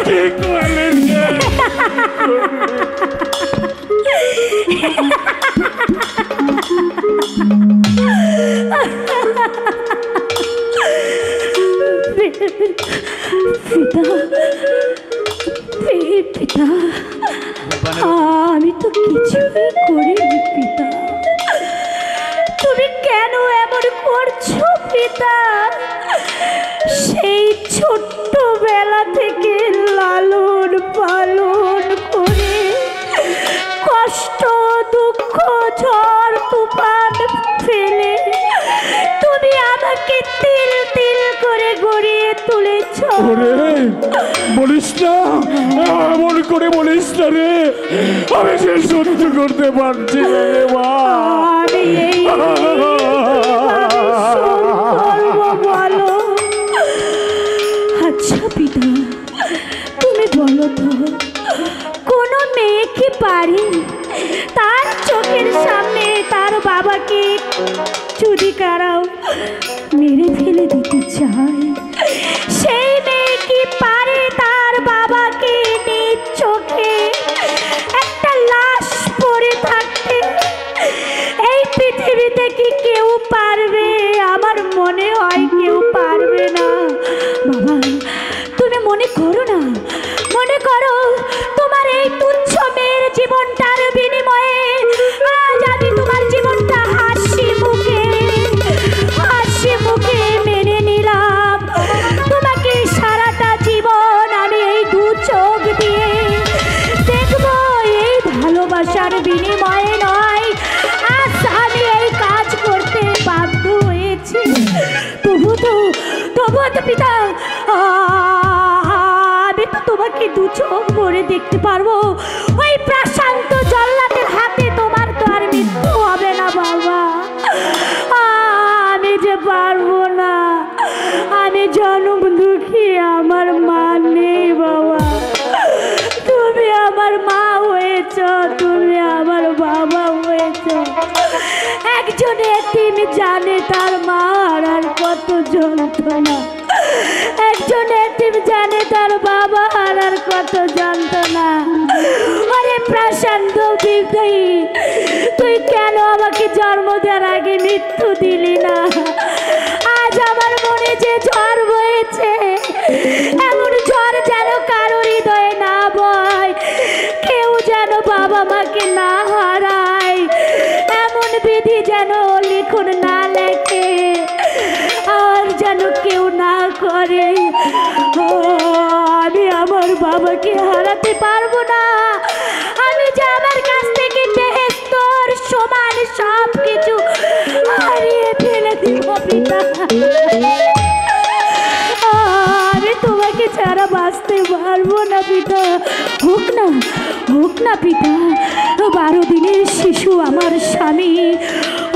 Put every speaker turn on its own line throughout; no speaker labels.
ঠিক বলেন
পিতা, আমি তো কিছুই করিনি পিতা। তুমি কেন এমন করছো পিতা? সেই ছোট্টবেলা থেকে লালন পালন করে কষ্ট দুঃখ ঝড় তুফান ফেলে তুমি আমাকে তিল তিল করে গড়িয়ে তুলেছ।
বলিস না, এমন করে বলিস না রে, আমি সে সহ্য করতে পারছি না রে মা।
বলো আচ্ছা পিতা, তুমি বলো তো, কোন মেয়ে কি পারে তার চোখের সামনে তার বাবাকে চুরি কারাও মেরে ফেলে দিতে চায়? সেই মেয়ে কি পারে তার বাবাকে নিজ চোখে একটা লাশ পড়ে থাকতে? এই পৃথিবীতে কি কেউ পারবে? আমার মনে হয় কেউ পারবে না। বাবা, তুমি মনে করো না, মনে করো তোমার এই তুচ্ছ মেয়ের জীবনটার বিনিময়ে আজ আমি তোমার জীবনটা হাসি মুখে মেনে নিলাম। তোমাকে সারাটা জীবন আমি এই দু চোখ দিয়ে দেখবো। এই ভালোবাসার বিনিময়ে নয়, আজ আমি এই কাজ করতে বাধ্য হয়েছি। তবু তো পিতা, আমি তো তোমাকে দু চোখ ভরে দেখতে পারবো। ওই প্রশান্ত জল্লাদের হাতে তোমার তো আর মৃত্যু হবে না বাবা। আমি যে পারবো না, আমি জনম দুঃখী, আমার মা নেই বাবা। তুমি আমার মা হয়েছ, তুমি আমার বাবা হয়েছ। একজন এতিম জানে তার মা আর কত যন্ত্রণা, একজন এতিম জানে তার বাবা আর কত যন্ত্রণা। আরে প্রশান্ত বিদ্রোহী, তুই কেন আমাকে জন্ম দেওয়ার আগে মৃত্যু দিলি না? আজ আমার মনে যে ঝড় বয়েছে, এমন ঝড় যেন কারো হৃদয়ে না বয়, কেউ যেন বাবা মাকে না হারায়, এমন বিধি যেন লিখন না লেখে, আর যেন কেউ না করে। আমি আমার বাবাকে হারাতে পারবো না। আমি যে আমার কাছ থেকে বেহেশতের সমান সব কিছু হারিয়ে ফেলে দিব পিতা। আমি তোমাকে ছাড়া বাঁচতে পারবো না পিতা। হোক না পিতা, 12 দিনের শিশু আমার স্বামী,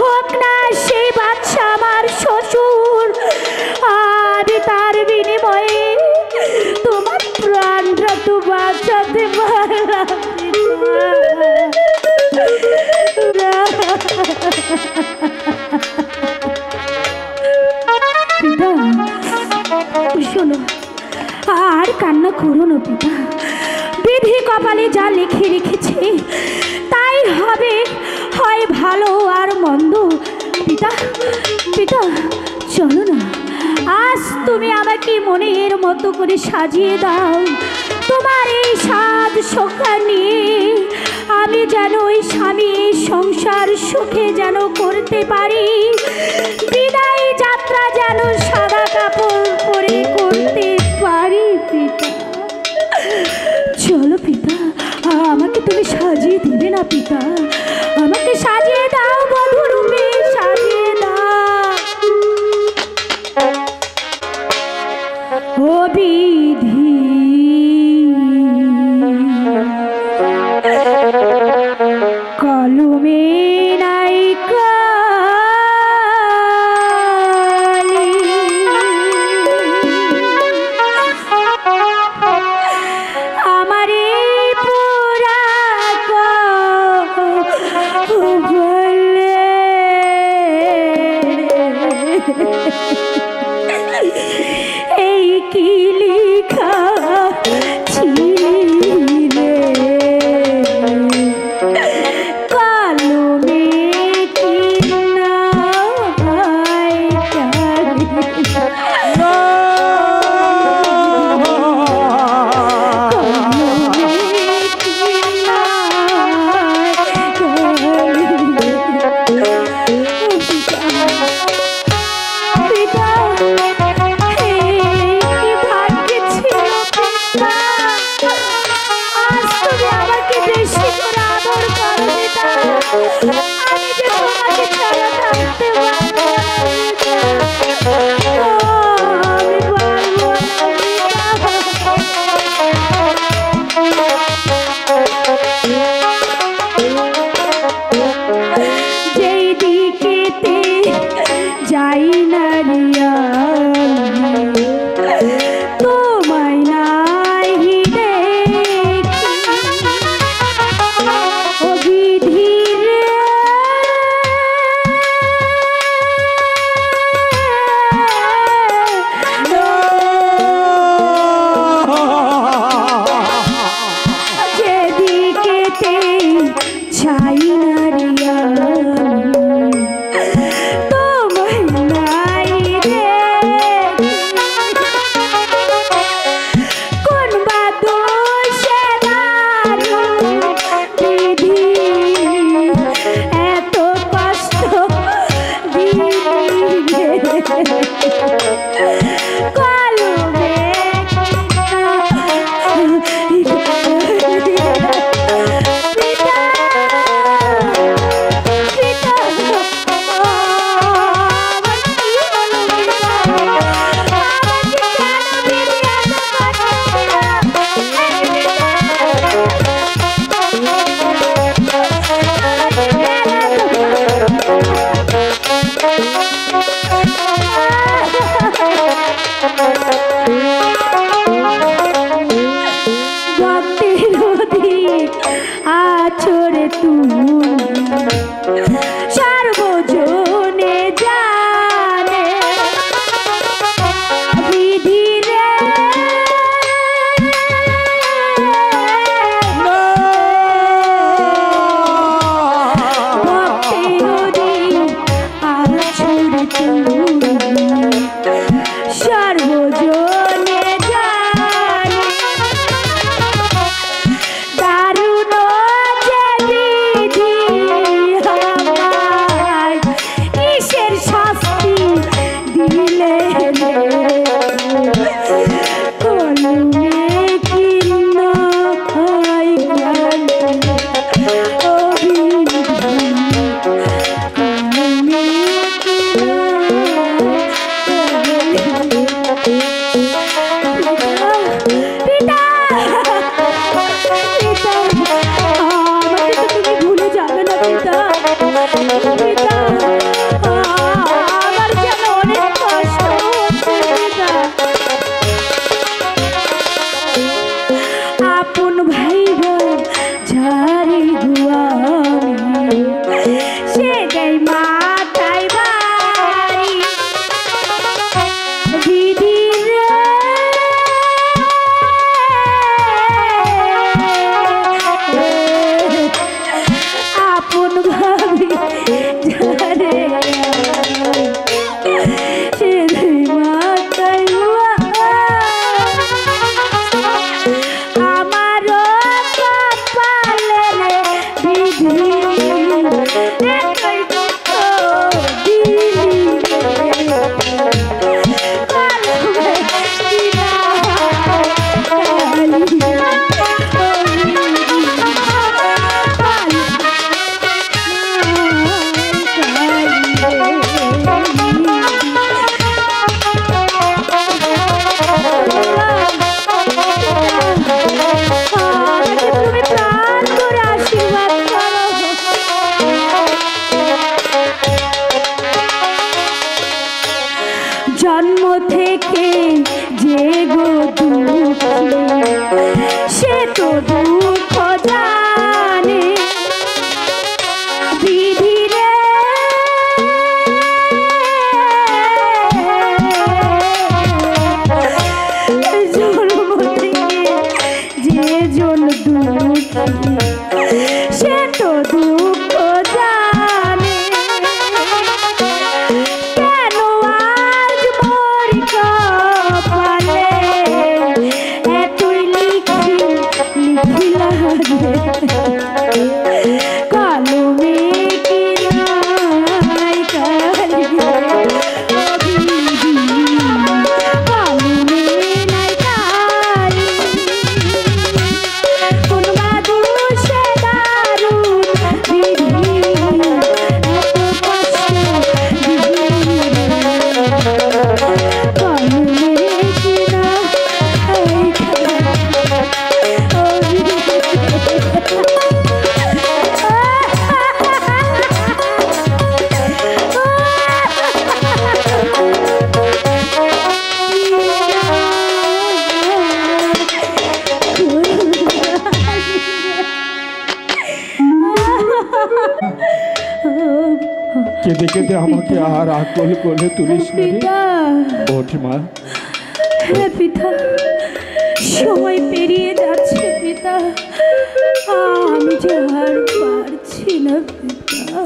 হোক না সেই বাচ্চা আমার শ্বশুর। আমি তার বিনিময়ে তোমার প্রাণটা তো বাঁচাতে পারলাম পিতা। শোনো, আর কান্না করো না পিতা। বিধি কপালে যা লিখে রেখেছে তাই হবে, হয় ভালো আর মন্দ। পিতা চলো না, আজ তুমি আমাকে মনের মতো করে সাজিয়ে দাও। তোমার এই সাজ সখা নিয়ে আমি যেন ওই স্বামী সংসার সুখে যেন করতে পারি। বিদায় যাত্রা যেন সাদা কাপড় পরে করতে পারি পিতা। চলো পিতা, আমাকে তুমি সাজিয়ে দিবে না পিতা? আমাকে সাজিয়ে দাও, বধূরূপে সাজিয়ে দাও। ও বিধি কলমে নাই কালি, আমারে পুরা সে তো দুঃখ জানে বিধি রে জন্ম থেকে যে জন দুঃখী সে তো দুঃখ জানে কেন আজ মোর কপালে এতই লিখিলা কালো মেঘে নাই কালিয়ে কালো মেঘে নাই কালি কোন বাদুষে দারুণ বিধি এত কষ্ট কালো মেঘে নাই
কেঁদে কেঁদে আমাকে আর আকল করে তুলিস না রে।
পিতা
ওঠ মা।
হ্যাঁ পিতা সময় পেরিয়ে যাচ্ছে পিতা আমি যে আর পারছি না পিতা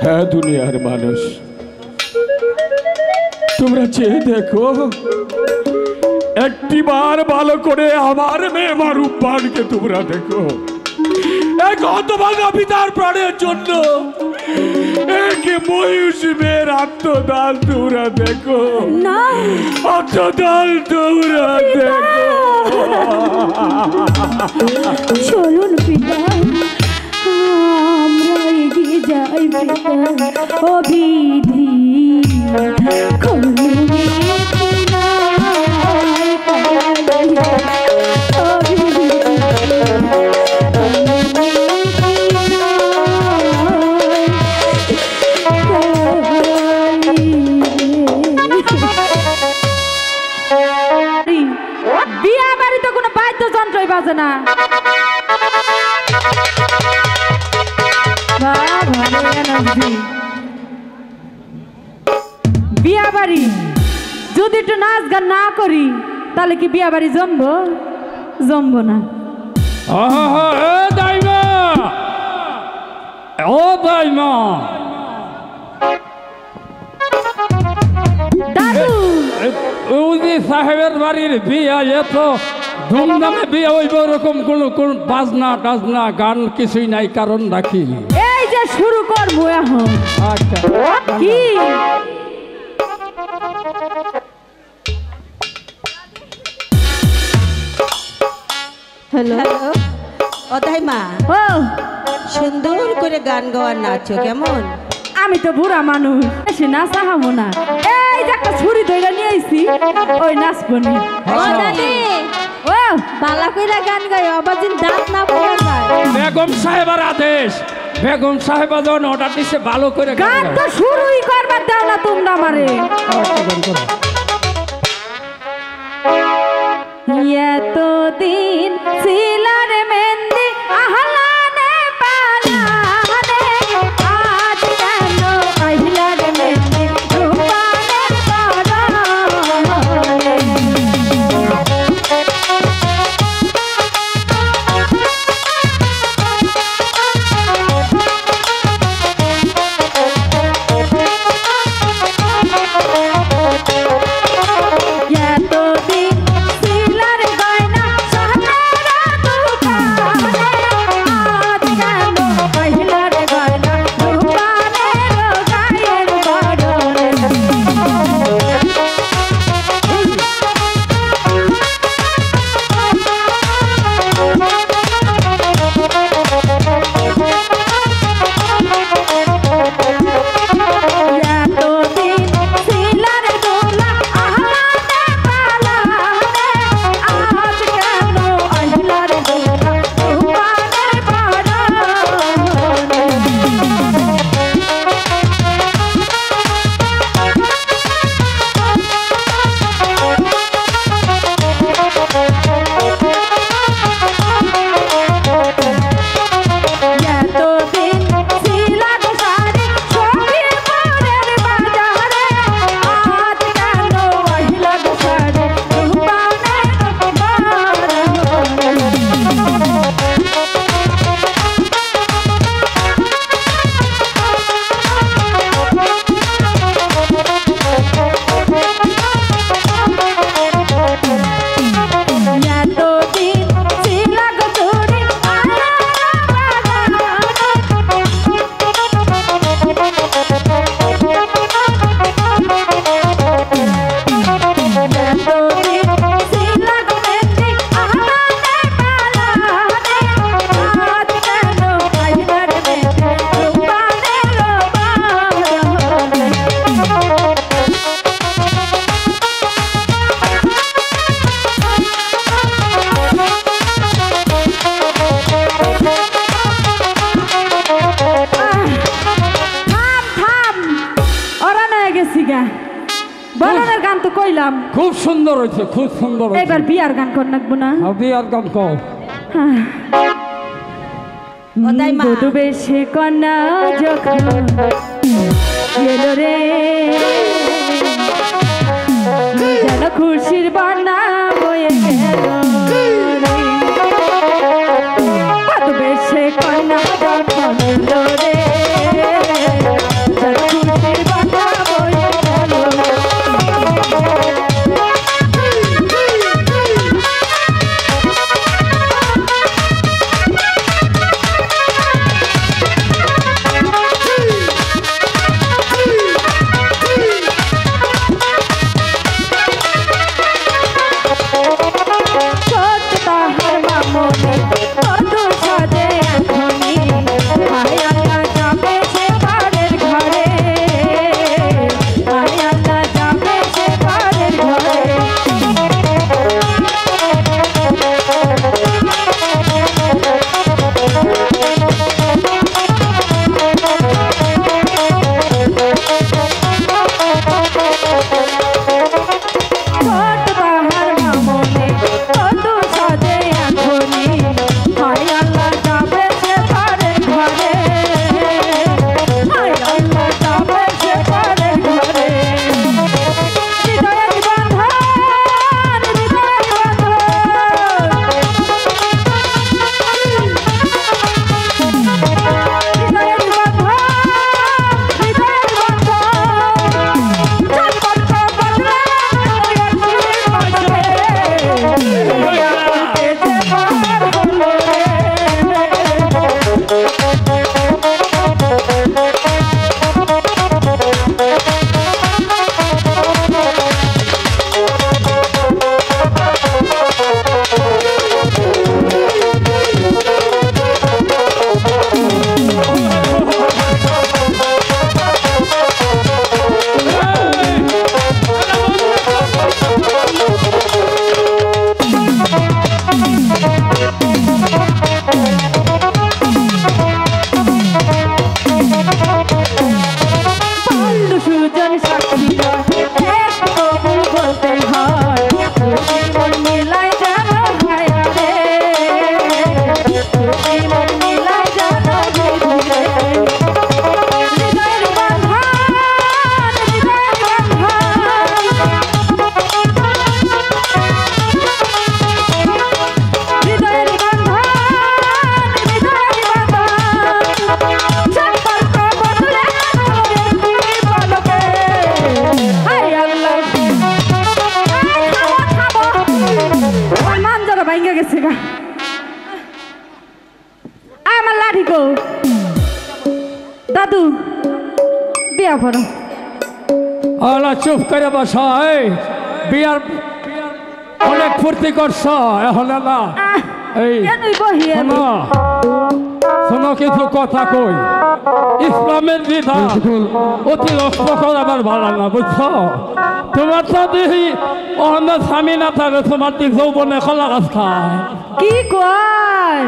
হ্যাঁ দুনিয়ার মানুষ তোমরা চেয়ে দেখো একটিবার ভালো করে আমার মেয়ে মারুপানকে তোমরা দেখো এক হতভাগা পিতার প্রাণের জন্য একে মহিষী মেয়ের আত্মদান তোমরা দেখো
না
আত্মদান তোমরা দেখো
চলুন পিতা আমরা এগিয়ে যাই পিতা অবিধি বিয়া বাড়িতে কোনো বাদ্যযন্ত্রই বাজে না বিয়া বাড়ি যদি একটু নাচ গান না করি তাহলে কি বিয়া বাড়ি জমবো না
দাইমা ও দাইমা
দাদু
উনি সাহেবের বাড়ির বিয়া এত ধুমধামে বিয়ে হইব ওরকম কোন বাজনা টাজনা গান কিছুই নাই কারণ রাখি
এই যে শুরু করবো এখন
আচ্ছা
কি
হ্যালো অতাই মা
ও
সুন্দর করে গান গাওয়ার নাচো কেমন
আমি তো বুড়া মানুষ বেশি নাচ আহামো না এই যে একটা ছুরি ধরে নিয়ে আইছি ওই নাচবো নি
ও দাদি
ও
বালা কইরা গান গায় আবার দিন দাঁত না পড়ে যায়
বেগম সাহেবের আদেশ বেগম সাহেব যখন অর্ডার দিচ্ছে ভালো করে গান
গান তো শুরুই করবার দাও না তোমরা আমারে এতদিন ছিলার মেহেন্দি আহলানে পালানে আজ কেন আহিলার মেহেন্দি রূপানের পরানে বলনের গান তো কইলাম,
খুব সুন্দর হয়েছে, খুব সুন্দর হয়েছে।
এবার বিয়ার গান কর নাকবো না?
বিয়ার গান কও।
ও তাই মা
বধূ বেশে কন্যা যখন এলো রে, যেন খুশির বানা বয়ে গেল রে। বধূ বেশে কন্যা যখন এলো রে, যেন খুশির বানা বয়ে গেল। দাদু বিয়া করো।
আলা চুপ করে বসা, এই বিয়ার অনেক ফুর্তি করছ এখন না। এই শোনো শোনো, কিছু কথা কই। ইসলামের বিধান অতি রক্ত করাবার ভালো না, বুঝছো? তোমার তো দেখি অন্য স্বামী না থাকে, তোমার দিক যৌবনে কলা গাছ খায়।
কি কয়?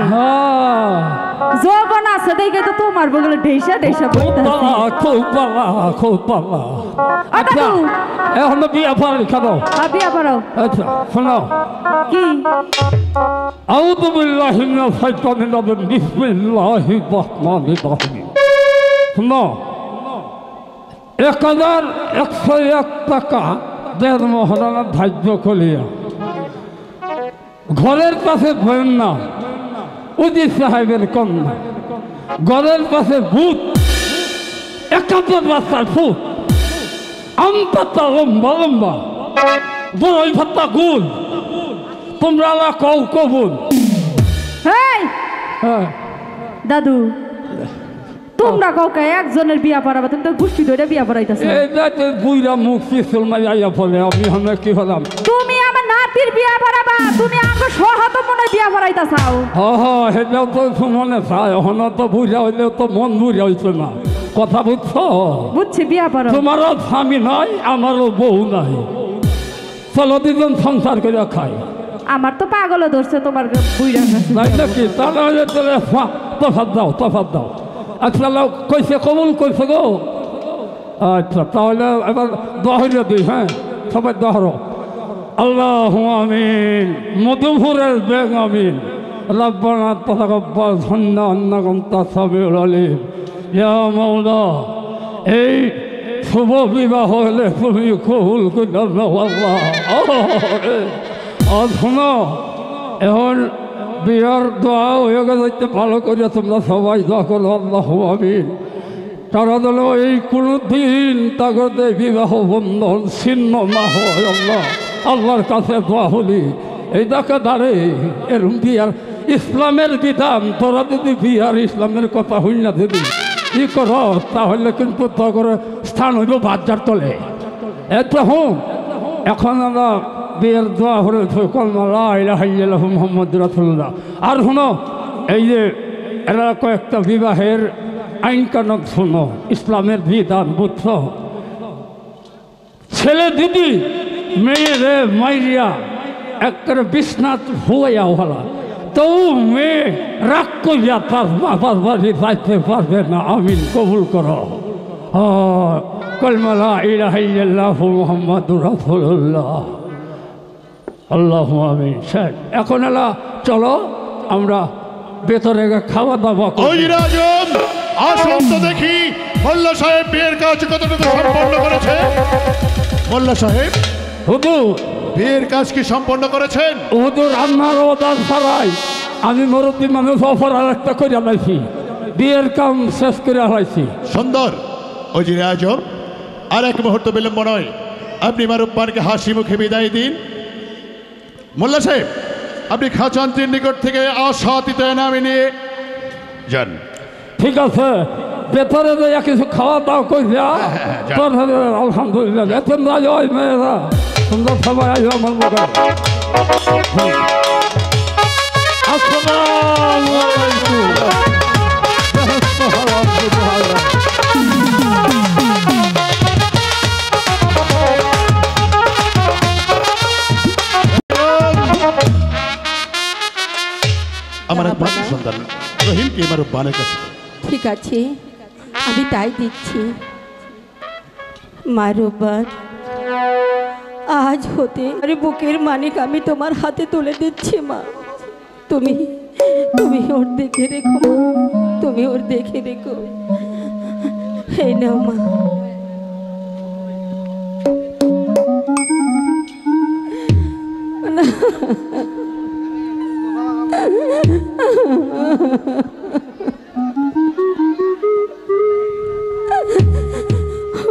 যৌবন আছে দেখে তো তোমার বগলে ঢেসা ঢেসা বইতাছে।
খুব পালা, খুব পালা। আচ্ছা এখন বিয়া পড়ালি খাবো।
বিয়া পড়াও।
আচ্ছা শোনো,
কি?
আউযু বিল্লাহি মিনাশ শাইতানির রাজিম, বিসমিল্লাহির রহমানির রহিম। শোনো, 1101 টাকা 1.5 মহারণা ধার্য করিয়া ঘরের পাশে বলেন না উজির সাহেবের কন্যা, ঘরের পাশে ভূত 71 বাচ্চার ভূত, আমপাতা লম্বা লম্বা, বড়ই ভাত্তা গুল, তোমরা কও কবুল।
হেই
হ্যাঁ
দাদু, তোমরা কাউকে একজনের বিয়া পড়াবা, তুমি তো গোষ্ঠী ধরে বিয়া পড়াইতেছ।
এই যে বুইরা মুখ পিছল মারি আইয়া ফলে আমি আমরা কি হলাম?
তুমি আমার নাতির বিয়া পড়াবা, তুমি আমাকে সহত মনে বিয়া পড়াইতাছাও।
সেটাও তো মনে চায়, এখন তো বুঝা হইলেও তো মন বুঝা হইছে না। কথা বুঝছো?
বুঝছি, বিয়া পড়ো।
তোমারও স্বামী নাই, আমারও বউ নাই, চলো দুজন সংসার করে খাই।
আমার তো পাগল ধরছে তোমার বুইরা কাছে।
তাই নাকি? তাহলে তফাত দাও, তফাত দাও। আচ্ছা কইছে কবুল কইছে গো, আচ্ছা তাহলে এবার দহরিয়ে দিই, হ্যাঁ সবাই দহরো। আল্লাহ আমিন। মধুপুরের বেগ আমিন। রব্বানা তাকাব্বাল মিন্না ইন্নাকা আনতাস সামিউল আলিম। ইয়া মাওলা, এই শুভ বিবাহ হলে তুমি কবুল করে নাও আল্লাহ। আর শোনো, এখন বিয়ার দোয়া হয়ে গেছে, ভালো করে তোমরা সবাই দোয়া করো। আল্লাহ আমিন। তারা যেন এই কোনো দিন তাগতে বিবাহ বন্ধন ছিন্ন না হয় আল্লাহ। আল্লাহর কাছে দোয়া হলি এই দেখা দাঁড়ে এরম বিয়ার ইসলামের বিধান, তোরা যদি বিয়ার ইসলামের কথা হই না যদি ই কর, তাহলে কিন্তু তোর স্থান হইব বাজার তলে। এটা হোক, এখন আমরা বিয়ের দোয়া হলে মোহাম্মদ রাসূলুল্লাহ। আর শোনো, এই যে এরা কয়েকটা বিবাহের আইন কানুন শোনো, ইসলামের বিধান বুঝছ। ছেলে দিদি মেয়েরে মাইরিয়া একটা বিছনাথ হইয়া হলা, তো মেয়ে রাগ করিয়া তার বাবার বাড়ি যাইতে পারবে না। আমিন কবুল করো। কালিমা লা ইলাহা ইল্লাল্লাহু মুহাম্মাদুর রাসূলুল্লাহ। আল্লাহু আমিন। এখন এলা চলো আমরা ভেতরে খাওয়া দাওয়া করি।
আসুন তো দেখি মোল্লা সাহেব বিয়ের কাজ কতটুকু সম্পন্ন করেছে। মোল্লা সাহেব,
হুজুর
বিয়ের কাজ কি সম্পন্ন করেছেন?
হুজুর আমার ওদান ছাড়াই আমি মুরব্বী মানুষ অফার আর একটা করে লাইছি, বিয়ের কাম শেষ করে লাইছি।
সুন্দর। ওজির আজম, আর এক মুহূর্ত বিলম্ব নয়, আপনি মারুব্বানকে হাসি মুখে বিদায় দিন। মোল্লা সাহেব, আপনি খাজান্তির নিকট থেকে আশাতীত নামে নিয়ে যান।
ঠিক আছে, ভেতরে যাইয়া কিছু খাওয়া দাওয়া করিয়া আলহামদুলিল্লাহ। বেতন ওই মেয়েরা সুন্দর সবাই আসবে আমার মোকাল। আসসালামু আলাইকুম।
আমার একমাত্র সন্তান রহিমকে মারুব্বানের কাছে।
ঠিক আছে, আমি তাই দিচ্ছি। মারুব্বান, আজ হতে আরে বুকের মানিক আমি তোমার হাতে তুলে দিচ্ছি মা। তুমি তুমি ওর দেখে রেখো মা, তুমি ওর দেখে রেখো। এই নাও মা।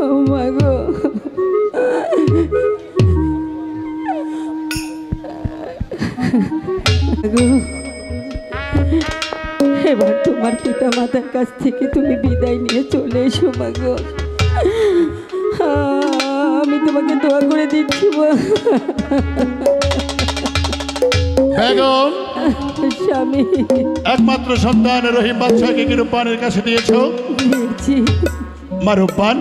ও মা গো, এবার তোমার পিতা মাতার কাছ থেকে তুমি বিদায় নিয়ে চলে এসো মা গো। আমি তোমাকে দোয়া করে দিচ্ছি মা।
বেগম,
স্বামী,
একমাত্র সন্তান রহিম বাদশাহকে কি রূপবানের কাছে দিয়েছ?
দিয়েছি।
মারুব্বান,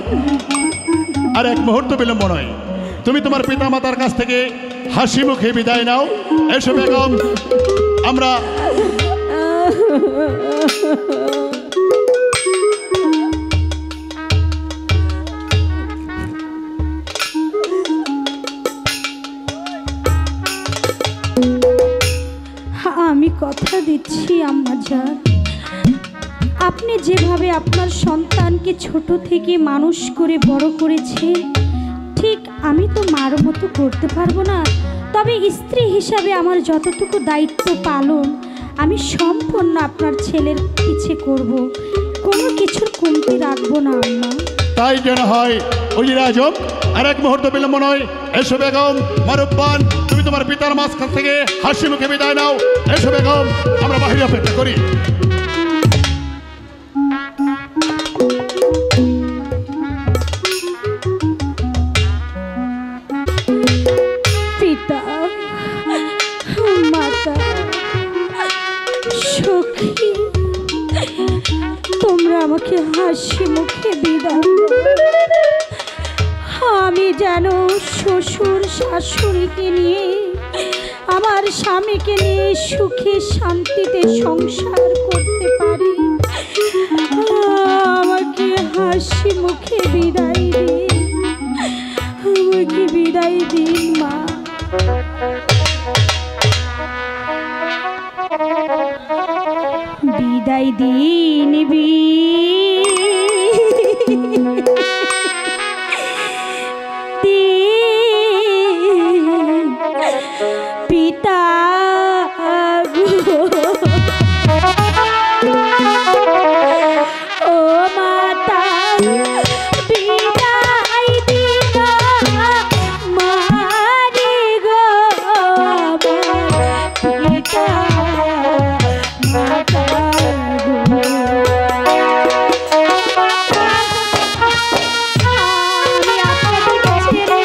আর এক মুহূর্ত বিলম্ব নয়, তুমি তোমার পিতা মাতার কাছ থেকে হাসি মুখে বিদায় নাও। এসো বেগম, আমরা
আমি কথা দিচ্ছি আম্মাজান, আপনি যেভাবে আপনার সন্তানকে ছোট থেকে মানুষ করে বড় করেছে, ঠিক আমি তো মার মতো করতে পারবো না, তবে স্ত্রী হিসাবে আমার যতটুকু দায়িত্ব পালন আমি সম্পূর্ণ আপনার ছেলের পিছে করব, কোনো কিছুর কমতি রাখবো না আম্মা।
তাই যেন হয়। ওজির আজম, আর এক মুহূর্ত বিলম্ব নয়, এসো বেগম। মারুব্বান, তুমি তোমার পিতার মাঝখান থেকে হাসি মুখে বিদায় নাও। এসো বেগম, আমরা বাহিরে অপেক্ষা করি।
পিতা মাতা সখী, তোমরা আমাকে হাসি মুখে বিদায় দাও। আমি যেন শ্বশুর শাশুড়িকে নিয়ে, আমার স্বামীকে নিয়ে সুখে শান্তিতে সংসার করতে পারি। আমাকে হাসি মুখে বিদায় দিন, আমাকে বিদায় দিন মা। বিদায় দিন পিতা ও মাতা, বিদায় দিন মারি গো পিতা মাতা গো। আমি আপনাদেরকে ছেড়ে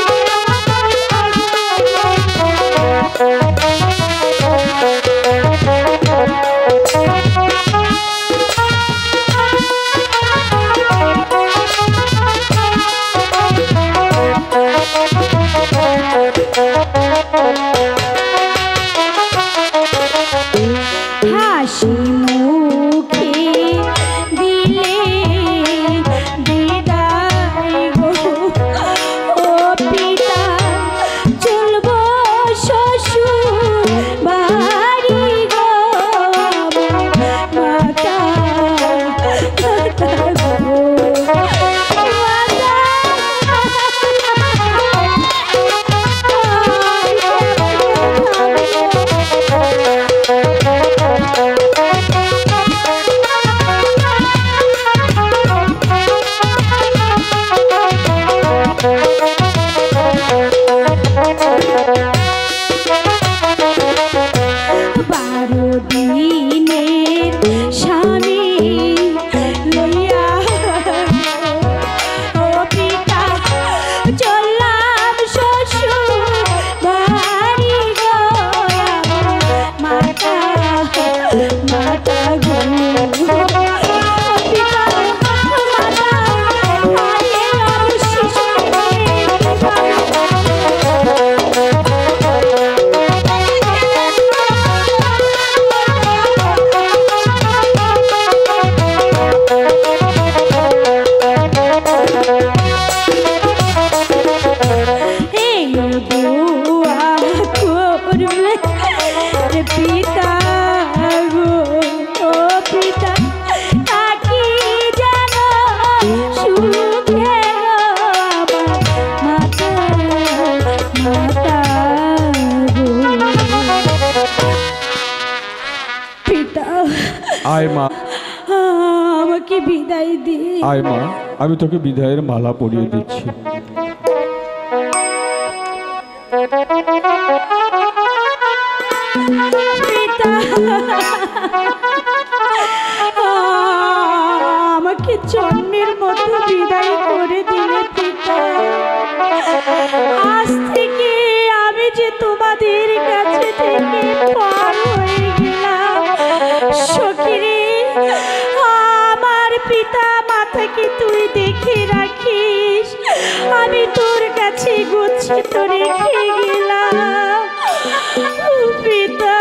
হাসি মুখে দিলে বিদায় গো ও পিতা, চলবো শ্বশুর বাড়ি গো মাতা গো। বারো দিনের স্বামী লইয়া ও পিতা চললাম শ্বশুর বাড়ি গো মাতা মাতা গো। পিতা মাতা পিতা গো ও পিতা, তাকি যেন সুখে মাতা মাতা গো পিতা।
আয় মা,
আমাকে বিদায় দিন।
আয় মা, আমি তোকে বিদায়ের মালা পরিয়ে দিচ্ছি।
পিতা আমাকে জন্মের মতো বিদায় করে দিলে পিতা। আজ থেকে আমি যে তোমাদের কাছে থেকে পর হয়ে গেলাম। সখীরে, আমার পিতা মাতাকে তুই দেখে রাখিস, আমি তোর কাছে গচ্ছিত রেখে গেলাম পিতা।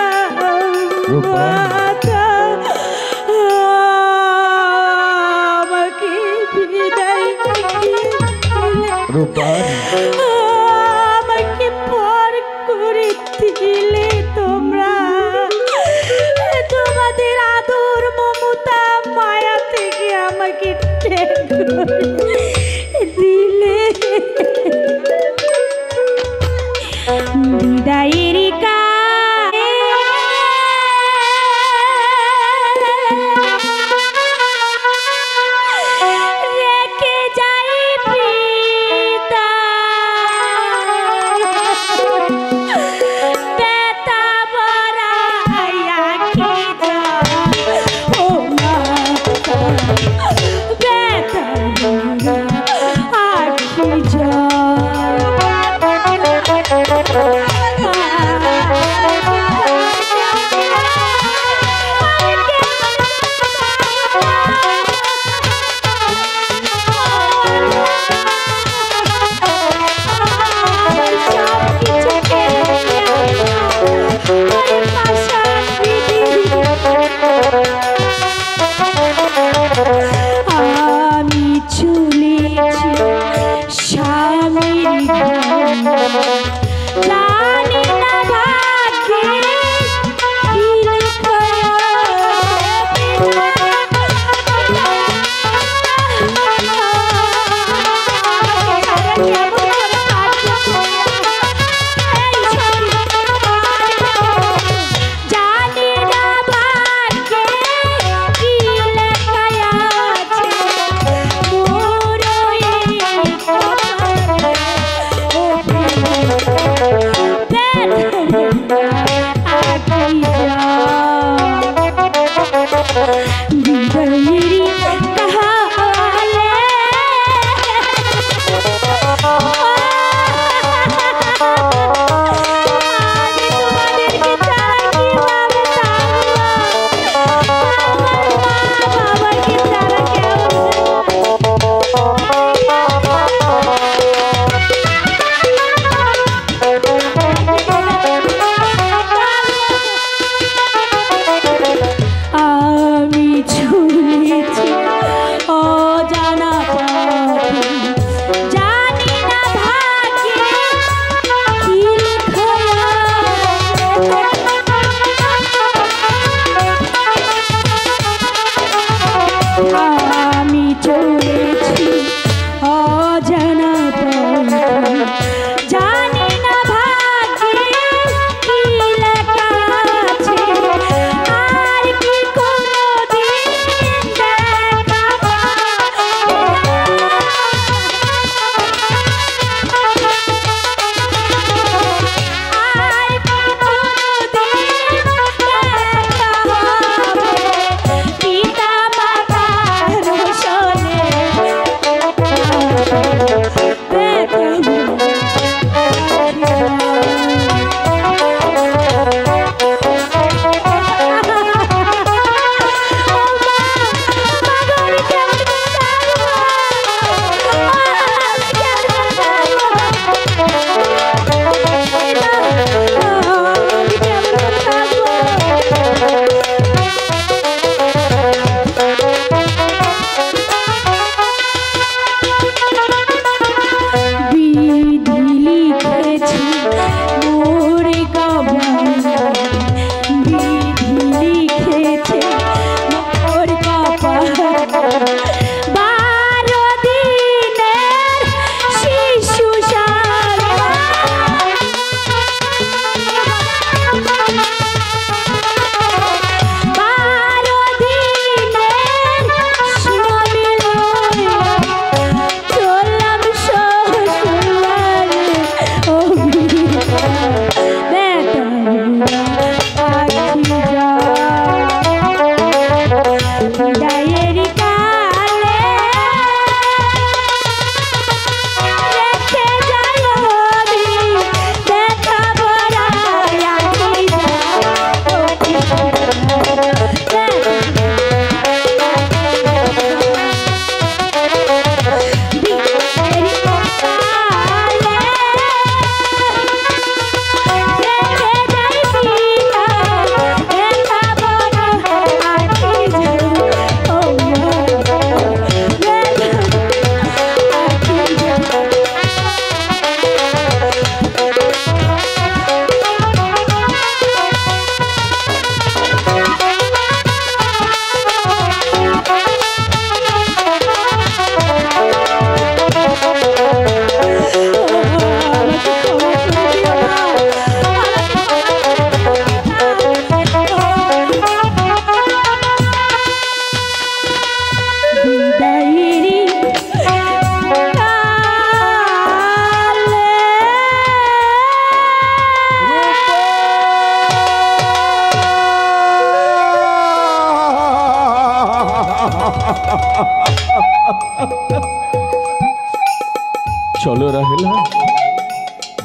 চলো রাহেলা,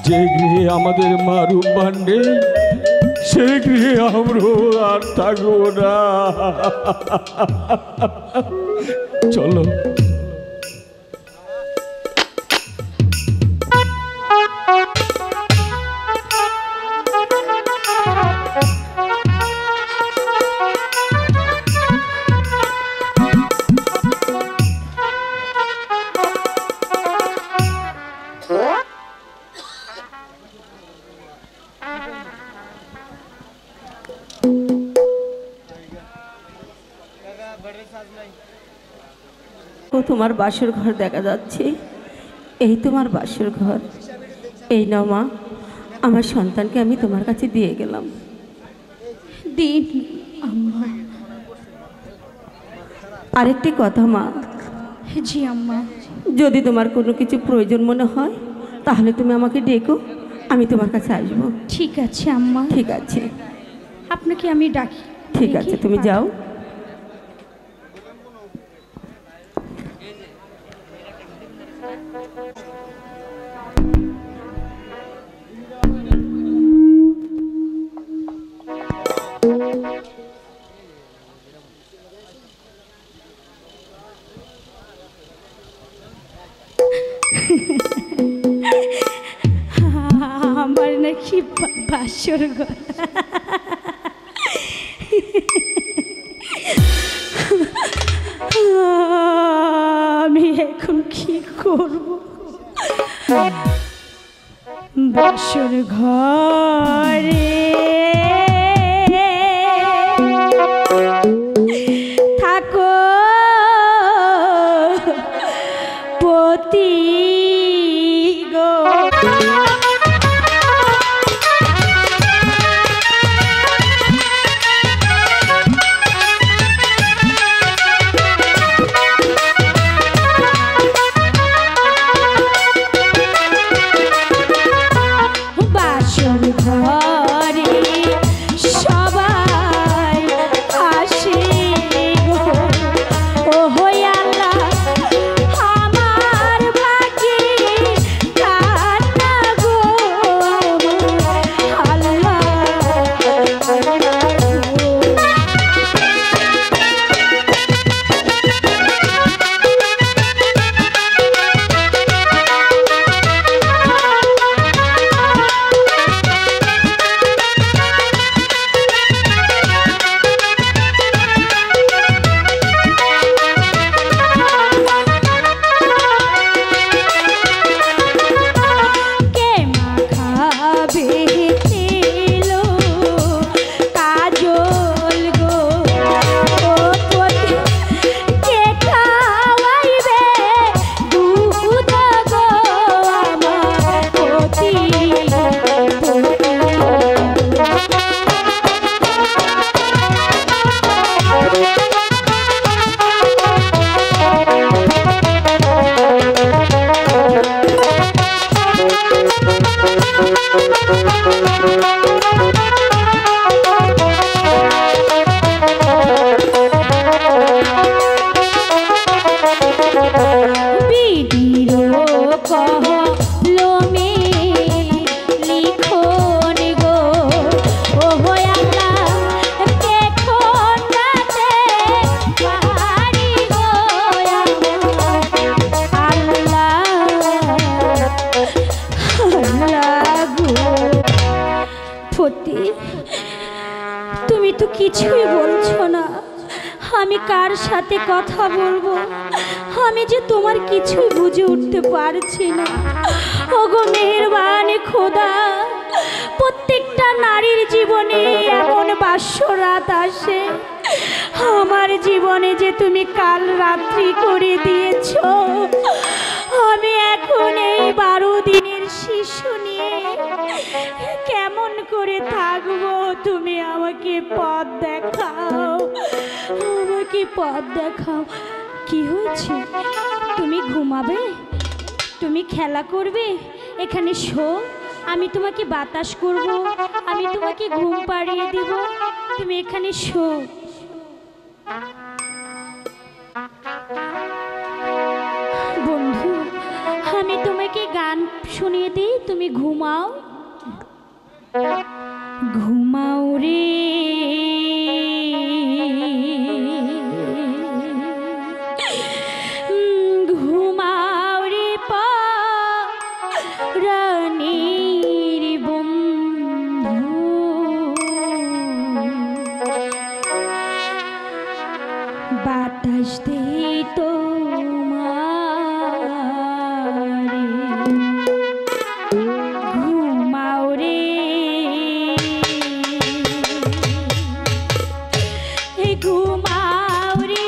যে গৃহে আমাদের মা রূপবান নেই সেই গৃহে আমরাও আর থাকবো না। চলো।
ও তোমার বাসর ঘর দেখা যাচ্ছে, এই তোমার বাসর ঘর। এই নাও মা, আমার সন্তানকে আমি তোমার কাছে দিয়ে গেলাম।
দিন আম্মা।
আরেকটি কথা মা,
জি আম্মা।
যদি তোমার কোনো কিছু প্রয়োজন মনে হয় তাহলে তুমি আমাকে ডেকো, আমি তোমার কাছে আসবো।
ঠিক আছে আম্মা।
ঠিক আছে,
আপনাকে আমি ডাকি।
ঠিক আছে, তুমি যাও।
আমার নাকি বাসর ঘর। আমি এখন কি করব? বাসর ঘরে থাকো পতি গো। বাসর ঘরে সবাই আসে গো। ও হই আল্লাহ, আমার ভাগ্যে কান্না গো। আল্লাহ কে মাখাবে তেল কাজল গো। ও পতি কে খাওয়াইবে দুধ গো। আমার পতি বিডিরো কলমে লিখন গো। ও হই আল্লাহ, দেখুন রাতে বাড়ি গো। আল্লাহ আল্লাহ গো। পতি, তুমি তো কিছুই বলছো না, আমি কার সাথে কথা বলবো? আমি যে তোমার কিছুই বুঝে উঠতে পারছি না। ওগো মেহেরবান খোদা, প্রত্যেকটা নারীর জীবনে এমন বাসর রাত আসে, আমার জীবনে যে তুমি কাল রাত্রি করে দিয়েছো। আমি এখন এই 12 দিনের শিশু নিয়ে কেমন করে থাকবো? তুমি আমাকে পথ দেখাও, আমাকে পথ দেখাও। কি হয়েছে? তুমি ঘুমাবে? তুমি খেলা করবে? এখানে শো, আমি তোমাকে বাতাস করব, আমি তোমাকে ঘুম পাড়িয়ে দেব। তুমি এখানে শো। বন্ধু, আমি তোমাকে শুনিয়ে দিই, তুমি ঘুমাও। ঘুমাও রে ঘুমাও রে রানীর বন্ধু, বাতাস দেই তোমারে। ঘুমাও রে ঘুমাও রে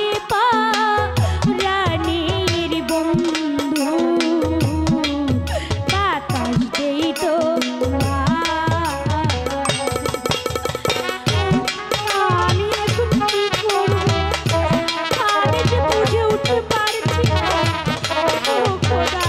রানীর বন্ধু, বাতাস দেই আমি এখন কি করব? আমি যে বুঝে উঠতে পারছি না। ও খোদা,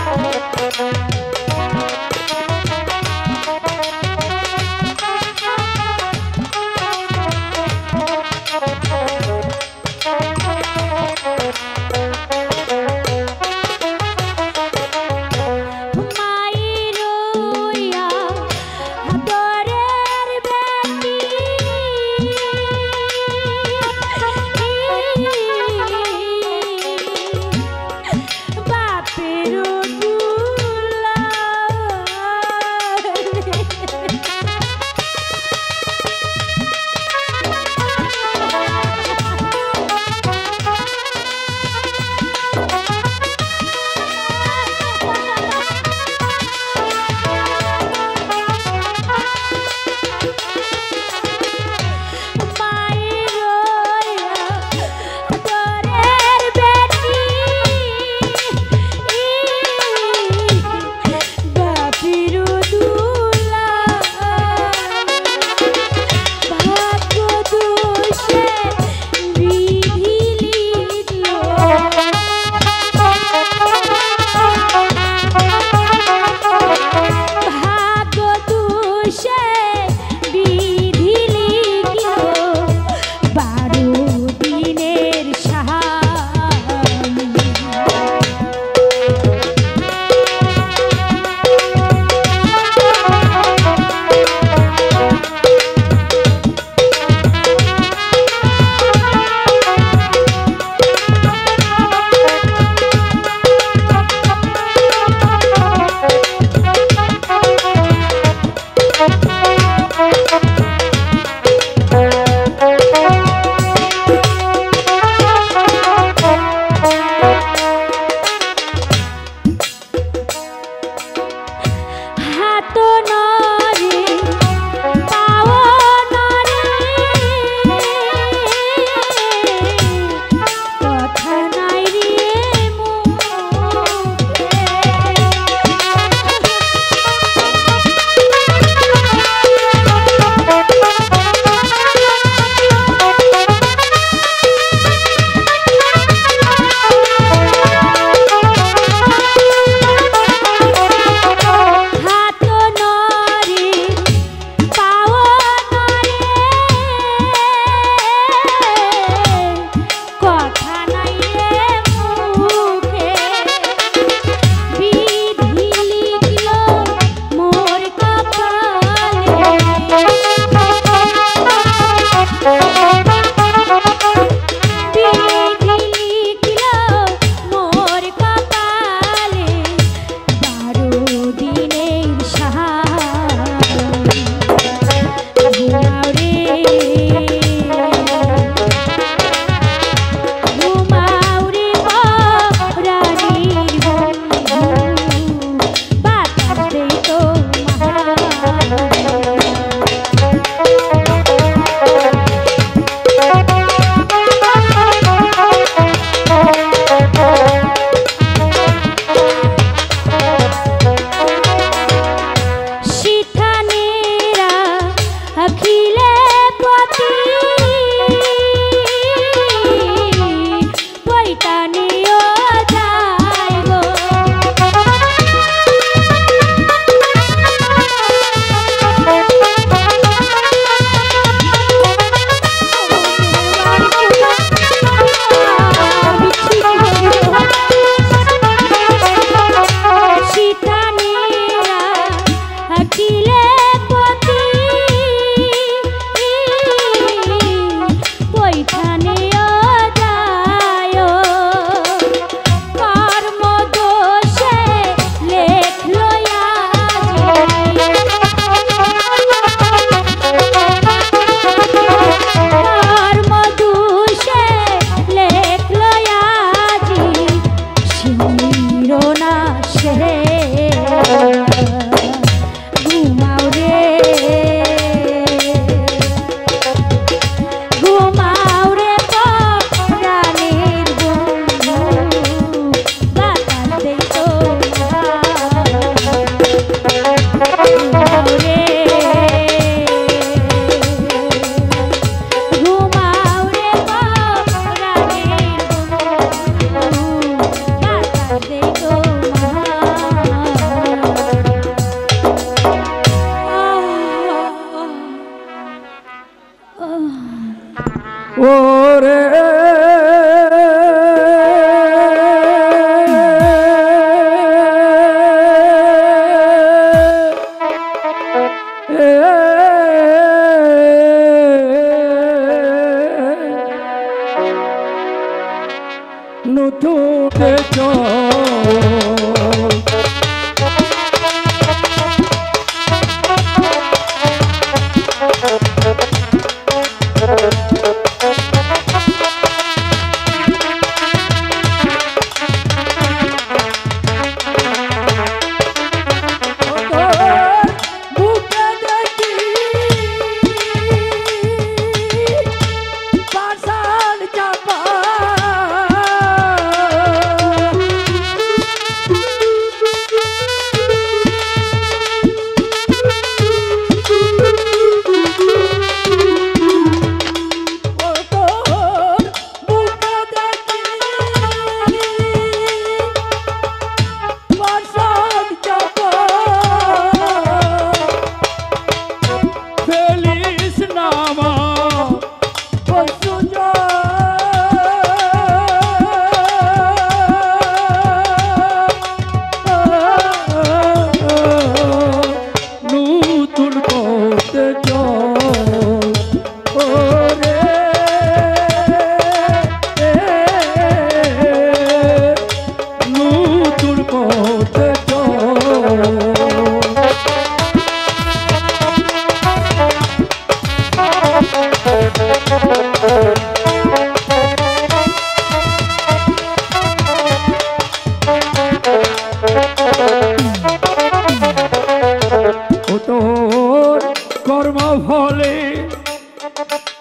তোর কর্ম ফলে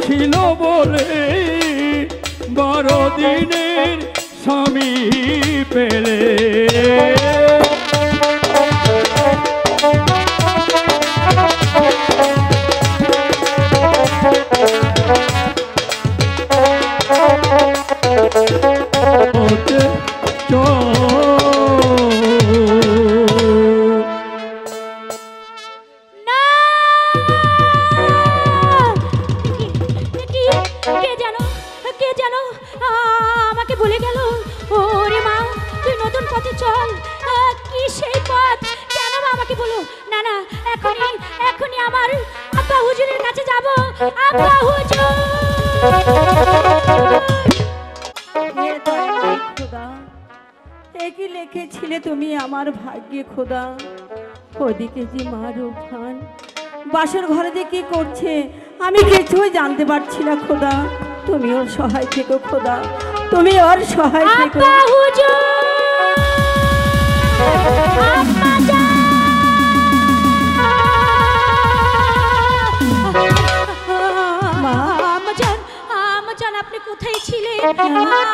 ছিল বলে বড় দিনের স্বামী পেলে
আমাকে বলে গেল ওরে মা তুই নতুন পথে চল। কি সেই পথ? কেন আমাকে বলো? না না, এখনই এখনই আমার আব্বা হুজুরের কাছে যাব। আব্বা হুজুর,
খোদা একই লিখেছিলে তুমি আমার ভাগ্যে খোদা। ওদিকে যে মা রূপহান বাসর ঘরে যে কি করছে আমি কিছুই জানতে পারছি না খোদা। তুমি ওর সহায় থেকো খোদা, তুমি ওর সহায় থেকো।
আব্বা হুজুর, আম্মা জান,
মা
আম্মা জান, আম্মা জান আপনি কোথায় ছিলেন?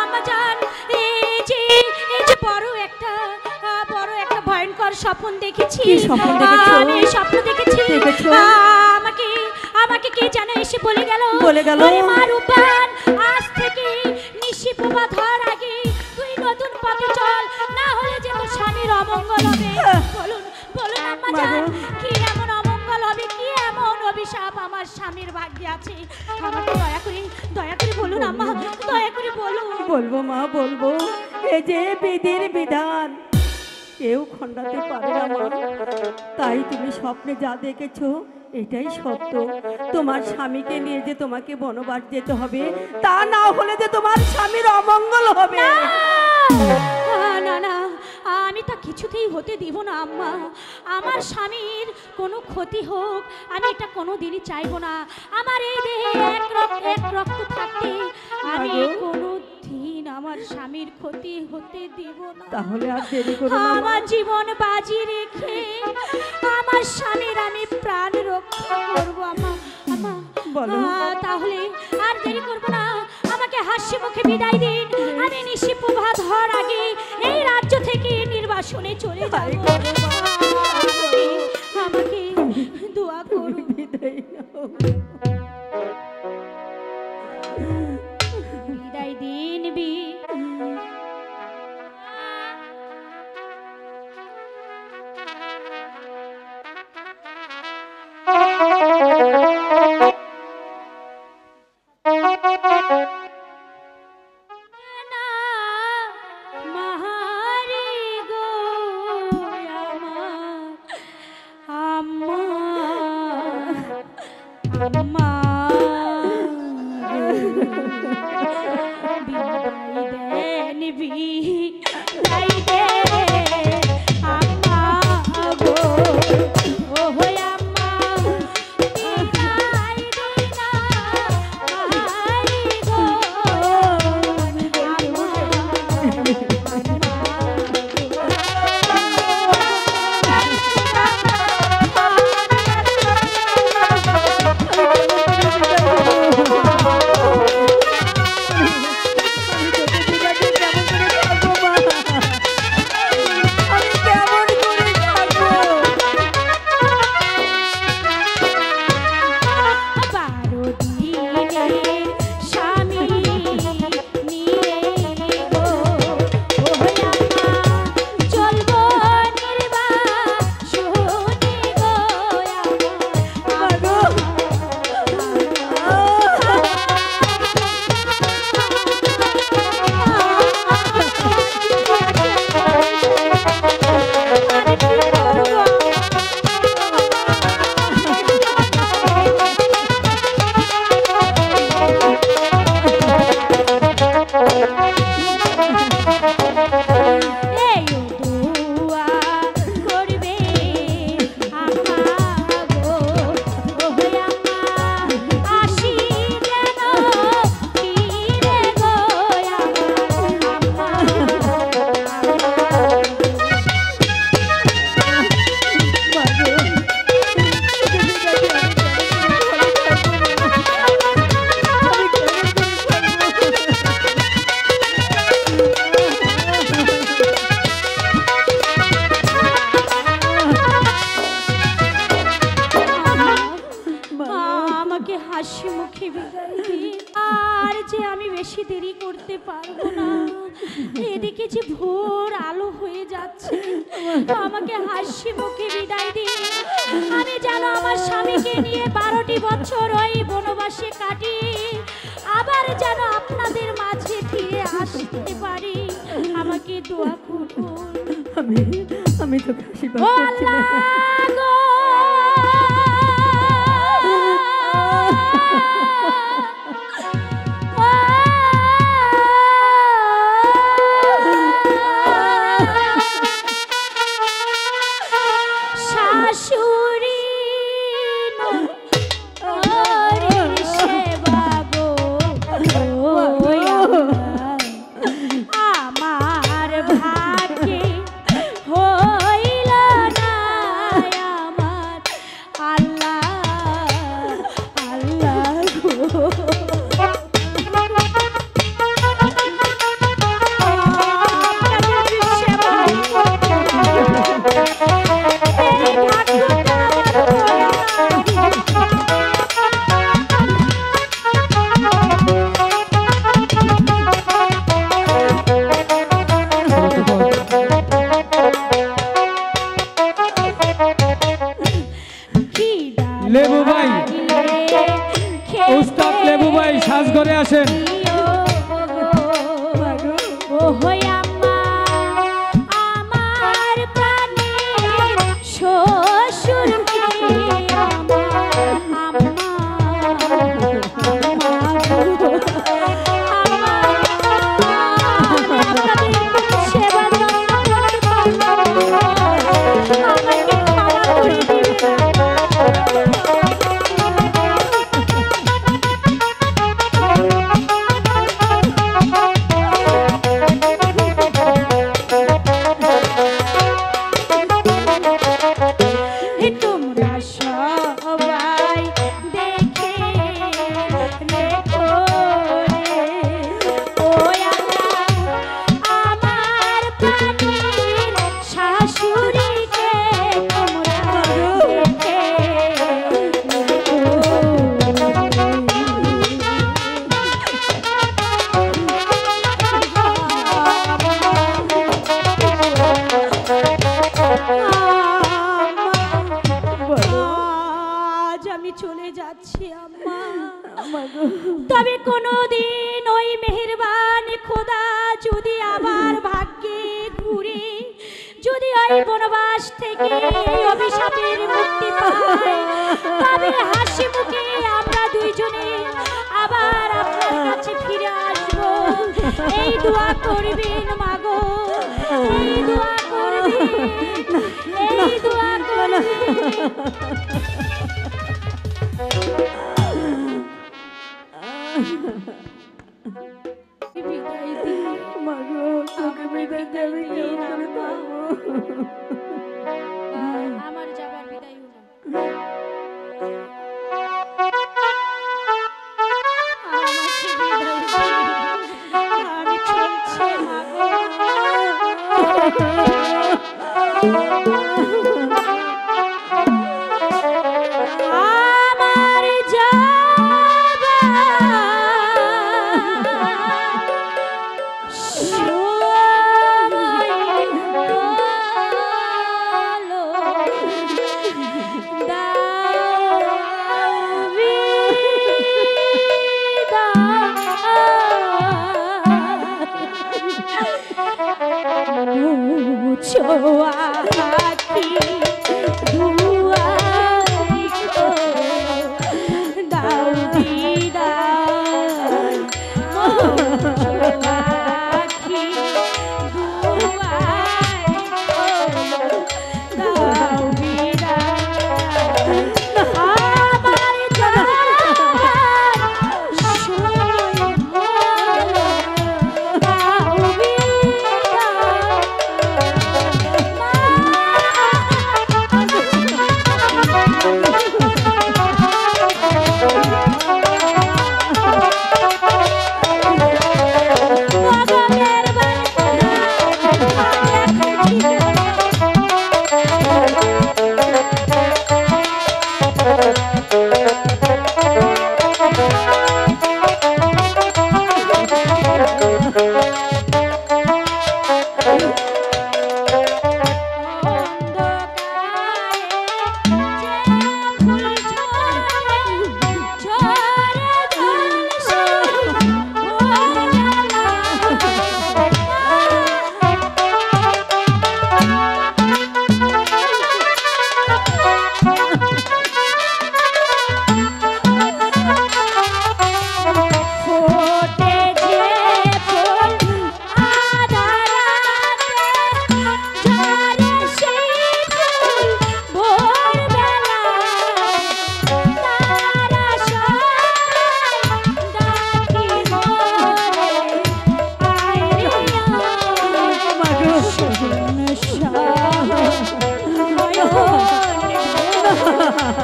আম্মা জান, এই যে বড় একটা ভয়ঙ্কর স্বপ্ন দেখেছি।
কি স্বপ্ন দেখেছো?
আমি স্বপ্ন দেখেছি।
দেখেছো?
আমাকে আমাকে কে যেন এসে বলে গেল
বলে
মা রূপান, আজ থেকে নিশি প্রভাত হওয়ার আগে তুই নতুন পথে চল, না হলে যে তোর স্বামীর অমঙ্গল হবে। বলুন বলুন আম্মা জান, কি এমন অমঙ্গল হবে, কি এমন অভিশাপ আমার স্বামীর ভাগ্যে আছে? আমাকে দয়া করে বলুন আম্মা, দয়া করে বলুন।
বলবো মা বলবো, এই যে বিধির বিধান কেউ খণ্ডাতে পারে না মা। তাই তুমি স্বপ্নে যা দেখেছো এটাই সত্য। তোমার স্বামীকে নিয়ে যে তোমাকে বনবাস যেতে হবে, তা না হলে যে তোমার স্বামীর অমঙ্গল হবে।
না না, আমি তা কিছুতেই হতে দিব না আম্মা। আমার স্বামীর কোনো ক্ষতি হোক আমি এটা কোনো দিনই চাইবো না। আমার এই দেহে এক রক্ত থাকতে আমি কোনো দিন আমার স্বামীর ক্ষতি হতে দিব না।
তাহলে আর দেরি করো না।
আমার জীবন বাজি রেখে আমার স্বামীর আমি প্রাণ রক্ষা করবো আম্মা। আম্মা
বলো।
তাহলে আর দেরি করবো না, আমাকে হাসি মুখে বিদায় দিন। আমি নিশি প্রভাত হওয়ার আগে এই রাজ্য থেকে নির্বাসনে চলে যাব। আমাকে দোয়া করুন।
বিদায় নাও।
বিদায় দিন মাহারি গো আমার আম্মা হাসি মুখে বিদায় দিন। আর যে আমি বেশি দেরি করতে পারবো না, এদিকে যে ভোর আলো হয়ে যাচ্ছে, আমাকে হাসি মুখে বিদায় দিন। আমি যেন আমার স্বামীকে নিয়ে 12টি বছর ওই বনবাসে কাটিয়ে আবার যেন আপনাদের মাঝে ফিরে আসতে পারি। আমাকে দোয়া করুন।
আমি তো কাশি
ও আল্লাহ গো, শাশুড়ি নরের সেবা গো, আমার ভাগ্যে হইল না আমার আল্লাহ আল্লাহ গো।
লেবু ভাই, উস্তাদ লেবু ভাই সাজঘরে আসেন।
ও হই আম্মা, আমার প্রাণের শ্বশুর সেবা আমাকে ক্ষমা করে দিবেন। তোমরা সবাই দেখে রেখো রে, ও আল্লাহ আমার প্রাণের শাশুড়িকে তোমরা দেখে আজ আমি চলে যাচ্ছি আম্মা, তবে কোনোদিন ওই মেহেরবান খোদা যদি আবার ভাগ্যে ঘুরে যদি ওই বনবাস থেকে এই অভিশাপের মুক্তি পাই, তবে হাসি মুখে আমরা দুইজনে আবার আপনার কাছে ফিরে আসবো। এই দোয়া করবেন মাগো, এই দোয়া করবেন, এই দোয়া করবেন। বিদায় দিন
মাগো, তোকে বিদায় দেবে কেমন করে পাবো?
আমার যাবার বিদায় হলো। আমাকে বিদায় দিন, আমি চলছি মাগো।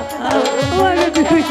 আমাকে তুই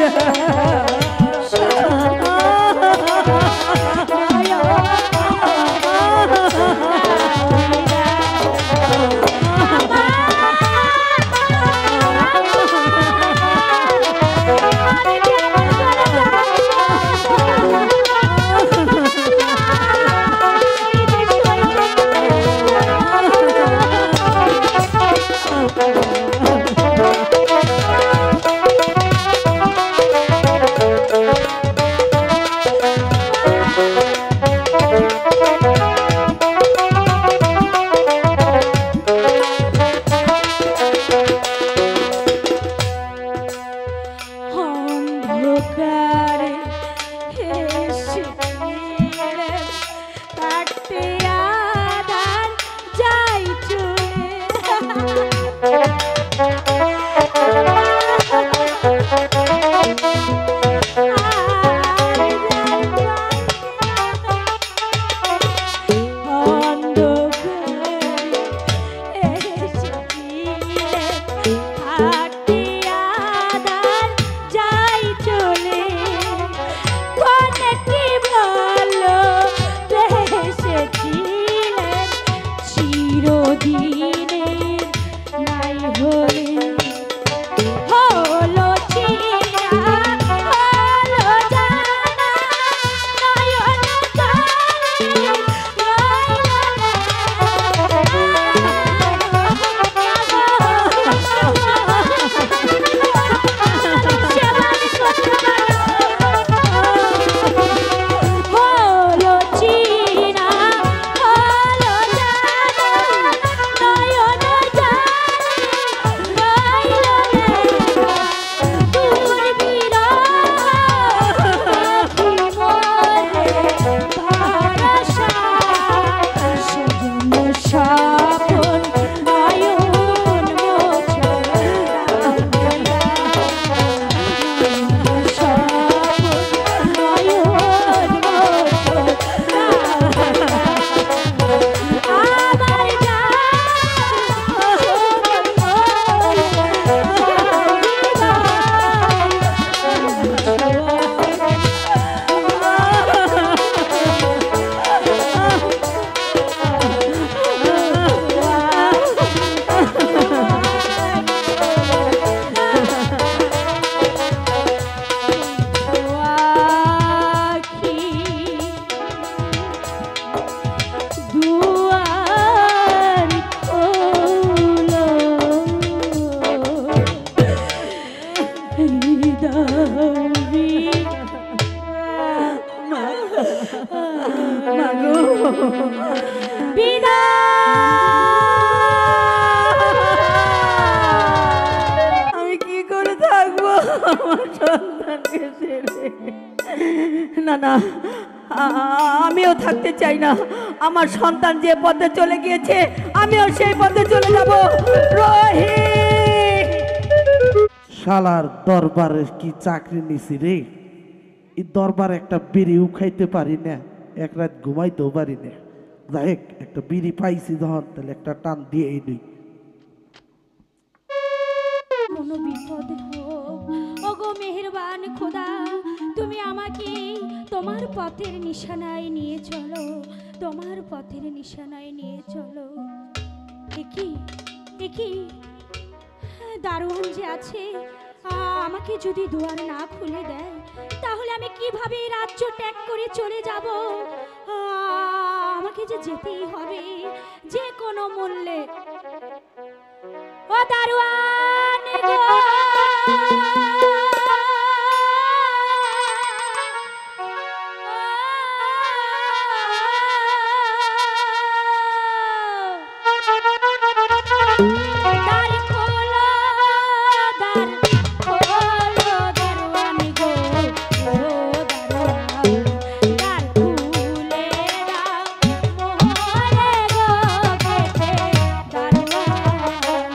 অন্ধকারে এসে কাটতে আধার যাই চলে চিরদিনের নাই হলে হলো চিরা হলো জানা নয়ন হলো চিরা হলো জানা নয়ন তোর বিরহ ভরসা সজন স্বপন নয়ন মোছর স্বপন নয়ন মোছর আমার দুয়ার খোলো হৃদয় মাগো আমি কি করে থাকবো আমার সন্তানকে ছেড়ে না না আমিও থাকতে চাই না আমার সন্তান যে পথে চলে গিয়েছে আমিও সেই পথে চলে যাব রোহিত
শালার দরবারে কি চাকরি নিছি রে এই দরবারে একটা বিড়িও খাইতে পারি না এক রাত ঘুমাইতেও পারি না যাই হোক, একটা বিড়ি পাইছি যখন তাহলে একটা টান দিয়ে নিই
কোনো বিপদ হোক ওগো মেহেরবান খোদা তুমি আমাকে তোমার পথের নিশানায় নিয়ে চলো তোমার পথের নিশানায় নিয়ে চলো একই একই দারোয়ান যে আছে আমাকে যদি দুয়ার না খুলে দেয় তাহলে আমি কিভাবে এই রাজ্য ত্যাগ করে চলে যাব আমাকে যে যেতেই হবে যে কোনো মূল্যে ও দারোয়ান গো দ্বার খোলো দ্বার খোলো দারোয়ান গো ও দারোয়ান দ্বার খুলে দাও মোহরে গো গেটে দারোয়ান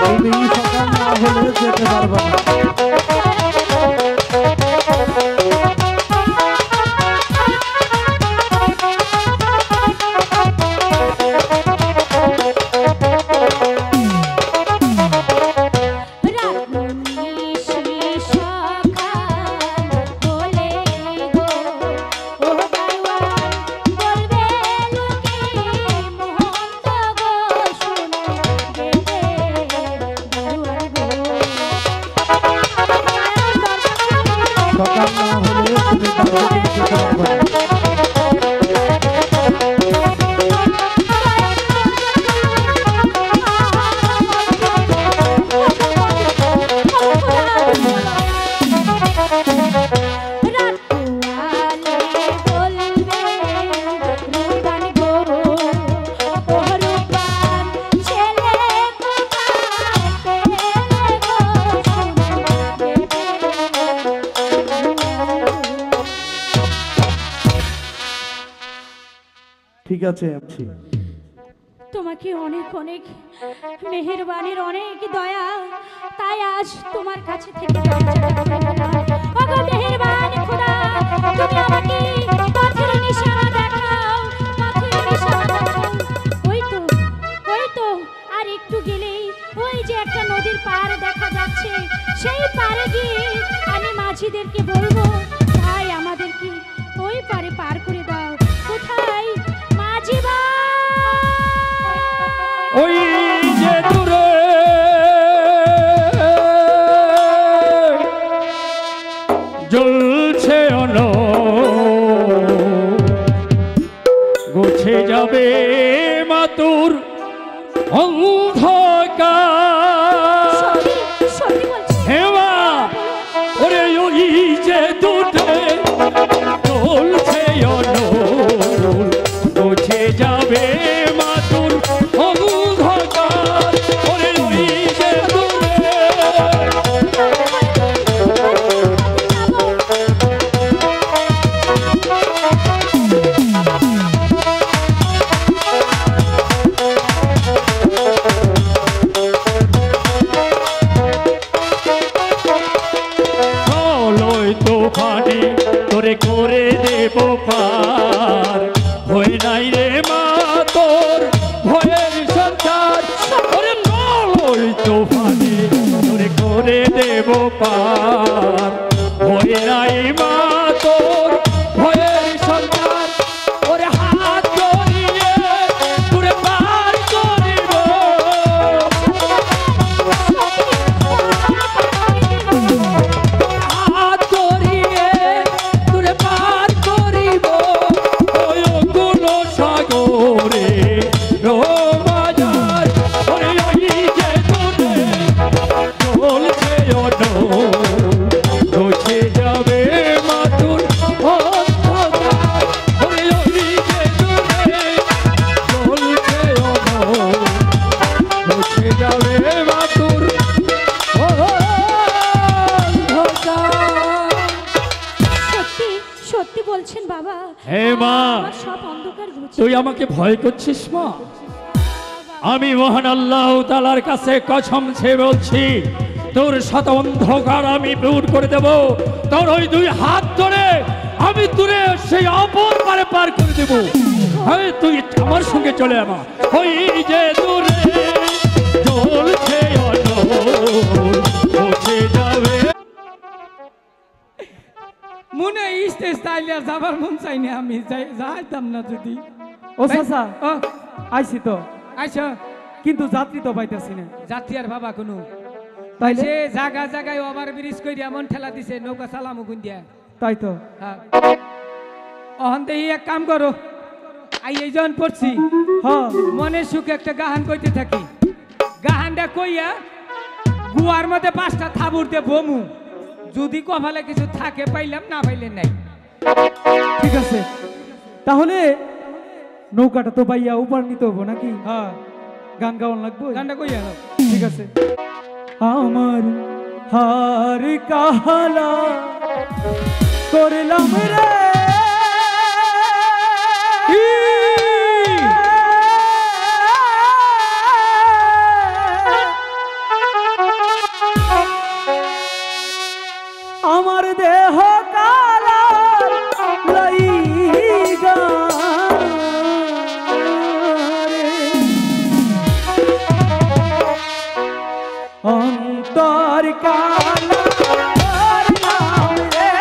তুমি সকাল না হলে যেতে পারবে না। সকাল না হলে তুমি দরজা দিকে যেতে পারবে না। ঠিক আছে আছি।
তোমাকে অনেক অনেক মেহেরবানির অনেক দয়া, তাই আজ তোমার কাছে থেকে ওগো মেহেরবান খোদা, তুমি আমাকে পথের নিশানা দেখাও, পথের নিশানা দেখাও। ওই তো আর একটু গেলেই ওই যে একটা নদীর পার দেখা যাচ্ছে, সেই পারে গিয়ে আমি মাঝিদেরকে বলবো ভাই আমাদেরকে ওই পারে পার করে দাও। কোথায় মাঝি ভাই?
ওই যে দূরে জ্বলছে অলো গুছে যাবে মাতুর অন্ধকার।
সত্যি বলছি
হেমা ওরে ওই যে দূরে জ্বলছে অলো গুছে যাবে মাতুর অন্ধকার। ওরে ওই যে দূরে চলোই তোফানে তোরে করে দেব পার, ভয় নাই রে মা তোর ভয়ের সঞ্চার। ওরে চলোই তোফানে তোরে করে দেব পার, ভয় নাই মা তোর ভয়ের সঞ্চার। ওরে হাত ধরিয়ে তোরে পার করিব, হাত ধরিয়ে তোরে পার করিব ওই অগুণ সাগরে রোমাজার। ওরে ওই যে দূরে চলছে অনো গুছে যাবে মাতুর অন্ধকার। ওরে ওই যে দূরে চলছে অনো গুছে যাবে মাতুর অন্ধকার।
সত্যি সত্যি বলছেন বাবা?
হে মা,
আমার সব অন্ধকার ঘুচে
তুই আমাকে ভয় করছিস মা? আমি মহান আল্লাহ তাআলার কাছে কসম খেয়ে বলছি, তোর শত অন্ধকার আমি দূর করে দেব। তোর ওই দুই হাত ধরে আমি দূরে সেই অপর পারে পার করে দেব। হ্যাঁ, তুই আমার সঙ্গে চলে আমা। ওই যে দূরে চলছে অনো মুছে যাবে।
মনে স্টেজ তাইলে যাবার মন চাই না, আমি যাইতাম না যদি।
ও চাচা
ও
আইছি তো,
আইসো,
কিন্তু যাত্রী তো পাইতাছি না।
যাত্রী আর বাবা কোনো
তাইলে
সে জায়গা জায়গায় ওভার ব্রিজ করে এমন ঠেলা দিছে, নৌকা চালামু গুন দিয়া।
তাই তো
হ্যাঁ, অহন দেহি এক কাম করো, আই এই জন পড়ছি,
হ্যাঁ
মনে সুখে একটা গাহান কইতে থাকি। গাহানটা কইয়া গুয়ার মধ্যে 5টা থাবুর দিয়ে বমু, যদি কপালে কিছু থাকে পাইলাম, না পাইলে নাই।
ঠিক আছে, তাহলে নৌকাটা তো পাইয়া উপর নিতে হবো নাকি?
হ্যাঁ,
গান গাওয়ান লাগবে।
গানটা কইয়া দাও।
ঠিক আছে। আমার হার কাহালা করলাম রে, অন্তর কালা তোর নাম রে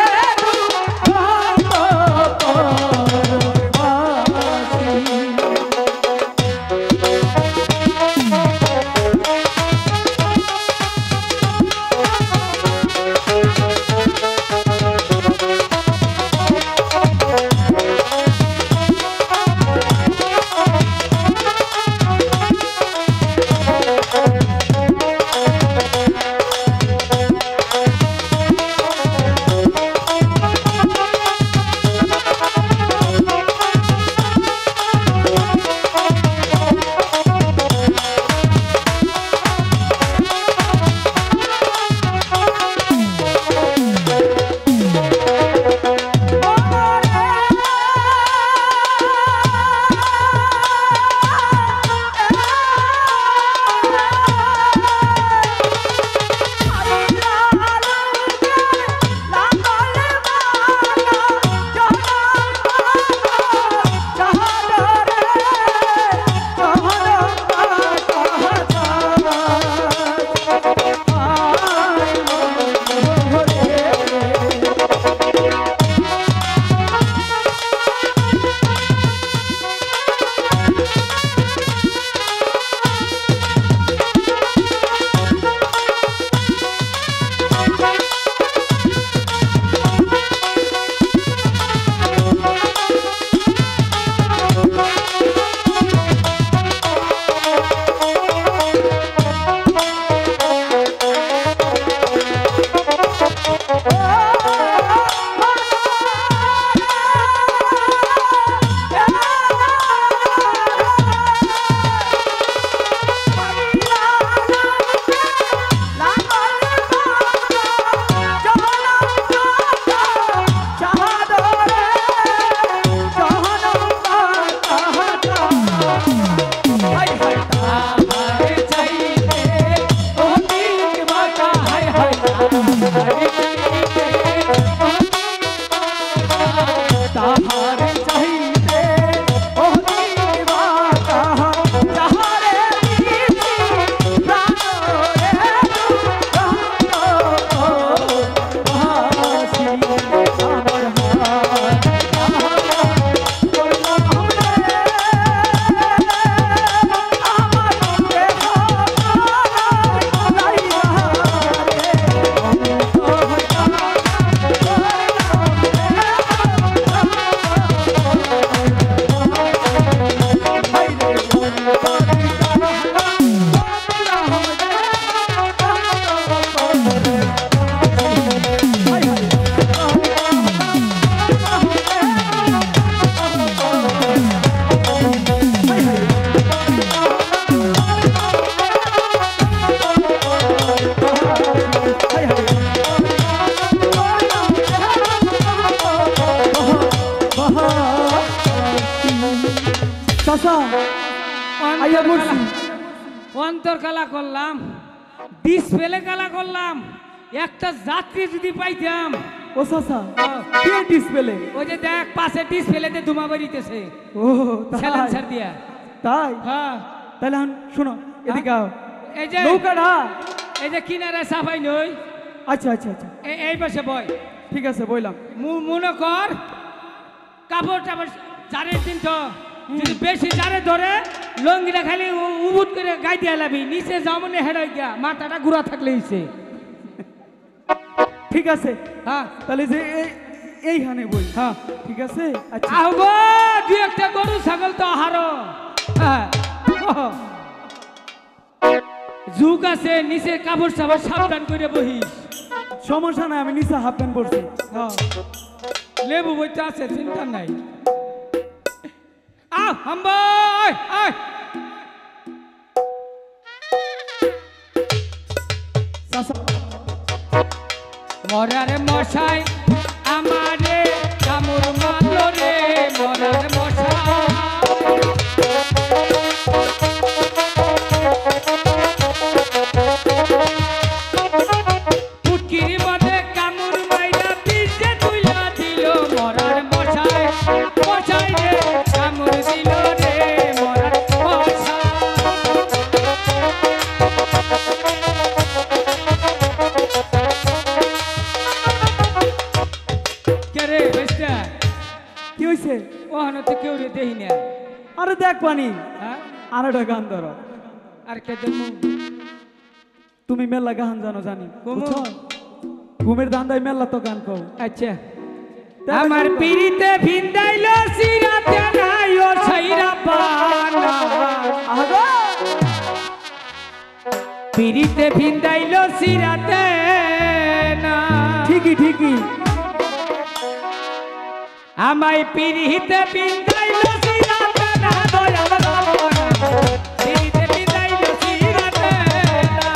অন্তর খেলা করলাম, ডিসপ্লে খেলা করলাম, একটা যাত্রী যদি পাইতাম।
ও চাচা কে ডিসপ্লে?
ওই যে দেখ পাশে ডিসপ্লেতে ধুমা বেরিতেছে।
ও
সাইলেন্সার দিয়া।
তাই?
হ্যাঁ।
তাহলে শোনো এদিকে আও।
এই যে
নৌকাটা
এই যে কিনারে সাফাই নই।
আচ্ছা আচ্ছা আচ্ছা
এই পাশে বয়।
ঠিক আছে বইলাম।
মনে কর কাপড় টাপড় জারের দিন তো যদি বেশি জারে ধরে লঙ্গিটা খালি উবুত করে গাই দিয়ে লাবি, নিচে জামনে হেডাই গিয়া মাথাটা গুড়া থাকলে ইসে।
ঠিক আছে
হ্যাঁ
তাহলে যে এইখানে বই। হ্যাঁ ঠিক আছে। আচ্ছা
আহগো দুই একটা গরু ছাগল তো হারো। হ্যাঁ যুগ আছে, নিচে কাপড় চাপড় সাবধান করে বহিস।
সমস্যা নাই, আমি নিচে হাফ প্যান্ট পরছি।
হ্যাঁ লেবু বইতে আছে, চিন্তা নাই। আহ হাম্বাই আয় মরারে মশাই আমারে কামড় মারলো রে, মরারে মশাই ফুটকির মধ্যে কামড় মাইরা পিছে তুইলা দিল, মরার মশাই মশাই রে কামড় দিল রে, মরার মশাই। জীবনে তো কেউ রে দেহি না।
আরে দেখ পানি
হ্যাঁ
আর একটা গান ধরো।
আর কে দেখবো
তুমি মেলা গান জানো জানি
কমু।
বুঝছো? ঘুমের ধান্দায় মেলা তো গান কও।
আচ্ছা আমার পিড়িতে ভিন্দাইল সিরাতে নাই ও ছাইরা পানা
আগো
পিড়িতে ভিন্দাইল সিরাতে না
ঠিকই ঠিকই
আমায় পিড়িতে ভিন্দাইল সিরাতে না দয়াল বাবা পিড়িতে ভিন্দাইল সিরাতে না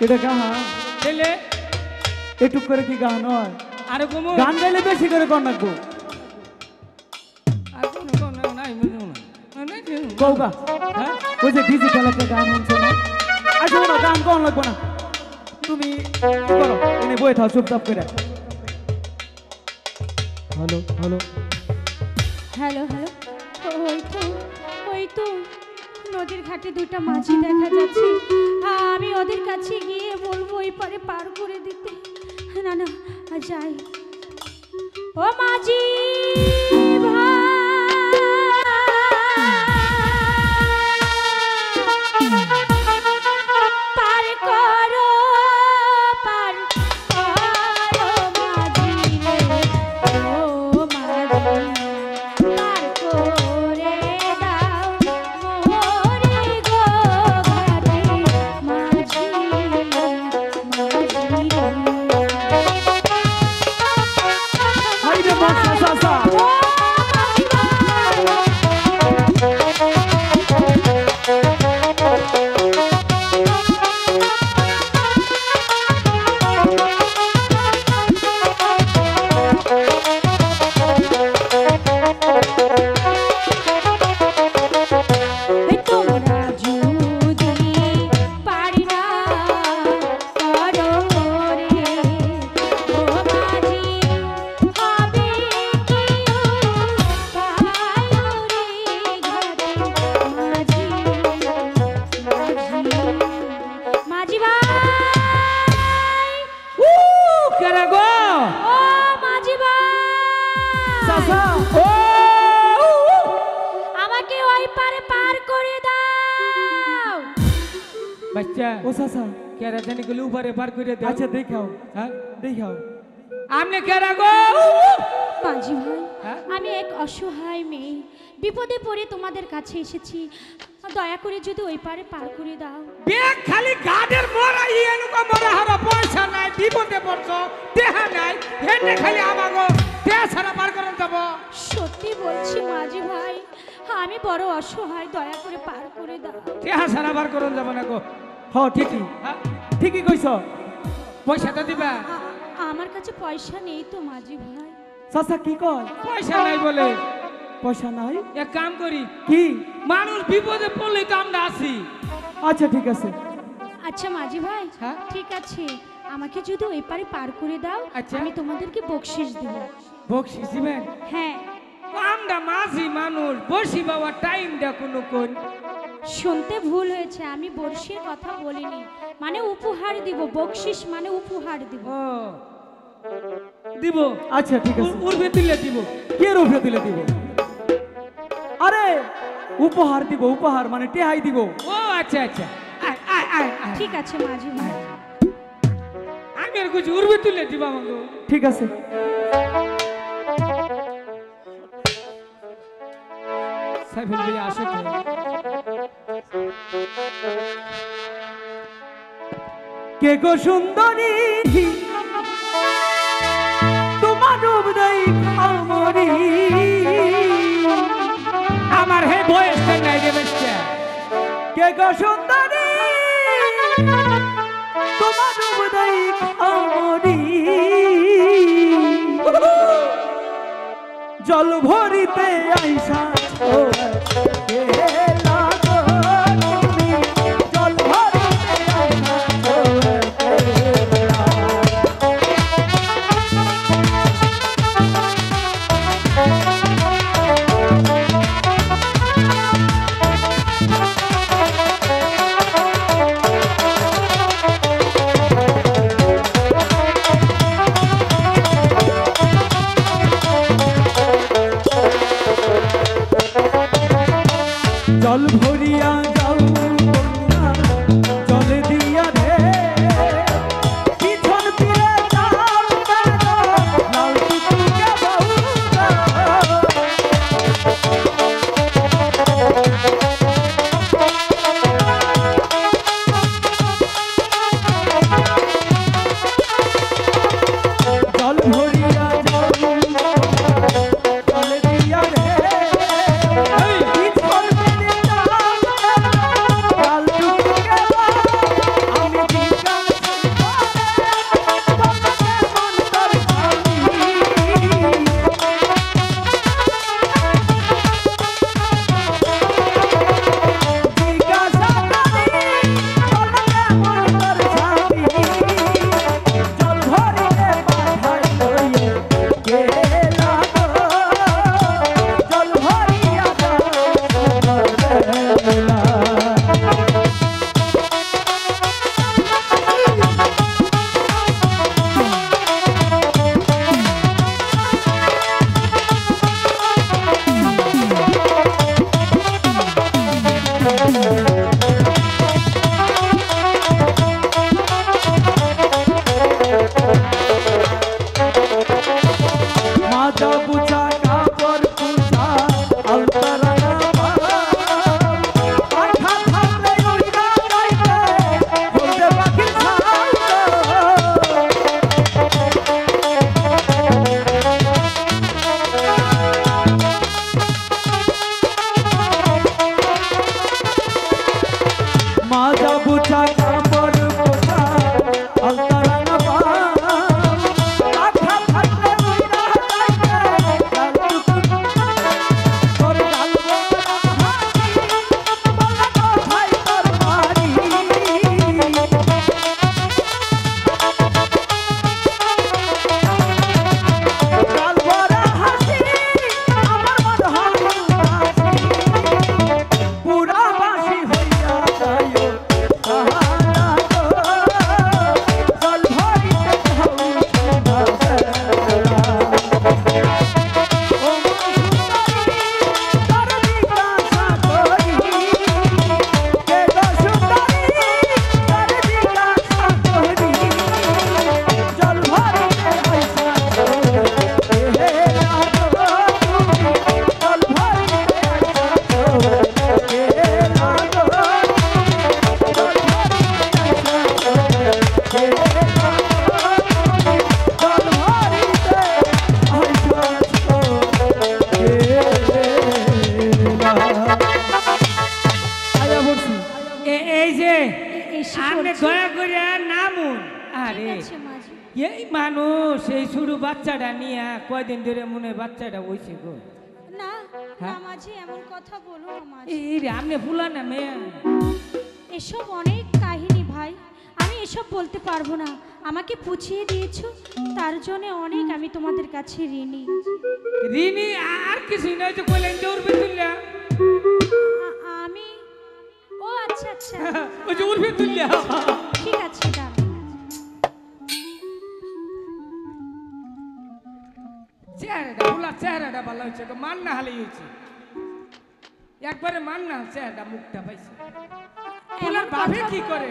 এটা গান
ছেলে
এটুক করে কি গান হয়?
আরে কমু
গান গাইলে বেশি করে কর নাকবো
আর কোন নাই বুঝো না
কৌগা
হ্যাঁ
ওই যে ডিজিটাল একটা গান হচ্ছে না আচ্ছা না গান কোন লাগবো না তুমি কি করো এনে বই থাও চুপচাপ করে হ্যালো হ্যালো
হ্যালো হ্যালো ওই তো নদীর ঘাটে দুটো মাঝি দেখা যাচ্ছে। আমি ওদের কাছে গিয়ে বলবো ওই পারে পার করে দিতে। না না যাই। ও মাঝি পার করো পার করো মাঝি রে ও মাঝি পার করে দাও মোরে গো ঘাটে মাঝি
হাই রে বাসা সাসা
তোমরা যদি পারি না করো রে ও মাঝি হবে কেউ পায়ো রে ঘাটে মাঝি মাঝি ভাই
কেরে গো
ও মাঝি ভাই
সাসা
ও
আমাকে ওই পারে পার করে দাও।
বাচ্চা
ও সাসা
কেরে জানি গুলো উপরে পার করে দে
আচ্ছা দেখাও
হ্যাঁ
দেখাও
আমনে কেরে গো
মাঝি ভাই
হ্যাঁ?
আমি এক অসহায় মেয়ে বিপদে পড়ে তোমাদের কাছে এসেছি। দয়া করে যদি ওই পারে পার করে দাও।
বেগ খালি গাডের মরা ইয়েনুকা মরা হারা পয়সা নাই বিপদে পড়ছ দেহা নাই হেনে খালি আমাগো দেহ ছাড়া পার করন যাব
সত্যি বলছি মাঝি ভাই আমি বড় অসহায়, দয়া করে পার করে দাও।
দেহ ছাড়া পার করন যাব না গো
হ ঠিকই
হ্যাঁ?
ঠিকই কইছ
পয়সা তো দিবা
আমার কাছে পয়সা নেই তো মাঝি ভাই।
সাসা কি কয়
পয়সা নাই বলে
পয়সা নাই
এক কাম করি
কি
মানুষ বিপদে পড়লে তো আমরা আছি
আচ্ছা ঠিক আছে
আচ্ছা মাঝি ভাই
হ্যাঁ?
ঠিক আছে, আমাকে যদি ওই পারে পার করে দাও
আচ্ছা।
আমি তোমাদেরকে বকশিস দেব।
বকশিস দিবেন
হ্যাঁ
আমরা মাঝি মানুষ বসি বাবা টাইম দা কোনো কোন
শুনতে ভুল হয়েছে, আমি বর্ষির কথা বলিনি, মানে উপহার দিব, বকশিস মানে উপহার দিব।
ও দিব
আচ্ছা ঠিক আছে
উর্বে দিলে দিব
কে রূপে দিলে দিব আরে উপহার দিব উপহার মানে টেহাই দিব
ও আচ্ছা আচ্ছা আয় আয় আয় আয়।
ঠিক আছে মাঝি ভাই।
আমি আর কিছু উর্বে তুলে দিব আমাকে
ঠিক আছে
সাইফুল ভাই আসো তো
কে গো সুন্দরী তোমার রূপ দেই আমরি
আমার হে বয়সটা নাই রে বেস্টা
কে গো সুন্দরী তোমার রূপ দেই আমরি জল ভরিতে আইসা কে লাগো তুমি
রে
আছে মাঝি।
এই মানুষ এই শুরু বাচ্চাটা নিয়ে কয়দিন ধরে মনে হয় বাচ্চাটা হইছে গো।
না
হ্যাঁ?
না মাঝি, এমন কথা বলো না মাঝি।
এই রে আপনি ভুলা না মেয়ে।
এসব অনেক কাহিনী ভাই, আমি এসব বলতে পারবো না। আমাকে পুছিয়ে দিয়েছো, তার জন্য অনেক আমি তোমাদের কাছে ঋণী।
রিনি আর কিছু নয় তো কইলেন যে উর্ফে তুললা।
আমি ও আচ্ছা আচ্ছা
ওই যে উর্ফে তুললা।
ঠিক আছে দাঁড়াও।
চেহারাটা ভুলা, চেহারাটা ভালো হয়েছে গো, মান না হালেই হয়েছে একবারে, মান না চেহারাটা, মুখটা পাইছে। ভুলার ভাবে কি করে?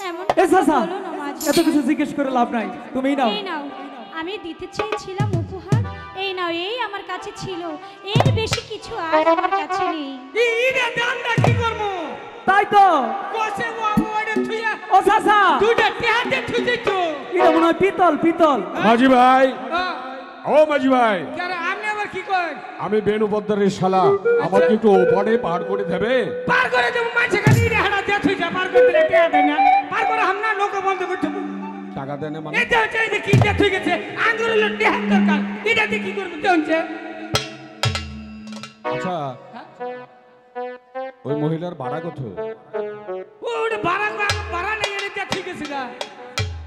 এমন
এ
কথা
চাচা,
বলো না মাঝি।
এত কিছু জিজ্ঞেস করে লাভ নাই, তুমিই নাও।
এই নাও, আমি দিতে চেয়েছিলাম উপহার, এই নাও, এই আমার কাছে ছিল, এর বেশি কিছু আর আমার কাছে নেই।
ইরে দামটা কি করব?
তাই তো
কোসে ওরে থুইয়া
ও চাচা,
দুইটা টিহাতে থুইছো।
এটা মনে হয় পিতল পিতল।
মাঝি ভাই, ও মাঝি ভাই,
কারণ আপনি আবার কি করেন?
আমি বেনুপদ্দারের শালা, আমাকে একটু ওপারে পার করে দেবে?
পার করে দেব, মাঝে খালি ইরে হাড়া দিয়া থুইছা, পার করে দিলে টিহা দেয় না। পার করে হামনা নৌকা বন্ধ করতে।
টাকা দেন মানে?
এটা হচ্ছে এই যে কি দিয়া থুই গেছে, আঙ্গুর হলো টিহা দরকার, এটা দিয়ে কি করব জানছে?
আচ্ছা, ওই মহিলার ভাড়া কত?
ওরে বাড়া নেই, এটা দিয়া থুই গেছে গা।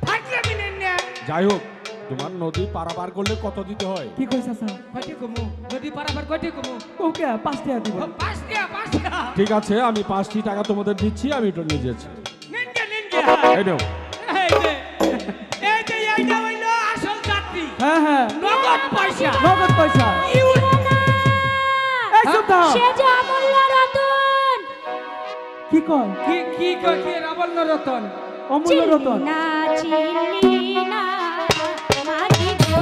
থাকলে আমি নেন না।
যাই হোক, তোমার নদী পারাপার করলে কত দিতে হয়?
কি কই চাচা?
কয়টি কমু? নদী পারাপার কয়টি কমু?
ওকে 5 টাকা দিব।
5 টাকা, 5 টাকা।
ঠিক আছে, আমি 5টি টাকা তোমাদের দিচ্ছি, আমি এটা নিয়ে যাচ্ছি।
নেন গে, নেন গে।
এই নাও।
এইটা হইলো আসল যাত্রী।
হ্যাঁ হ্যাঁ,
নগদ পয়সা।
নগদ পয়সা। এই চুপ থাক।
সে যে অমূল্য রতন,
কি কয়?
কি কয় কি রাবণ রতন?
অমূল্য রতন।
না চিনলি না মাঝি গো,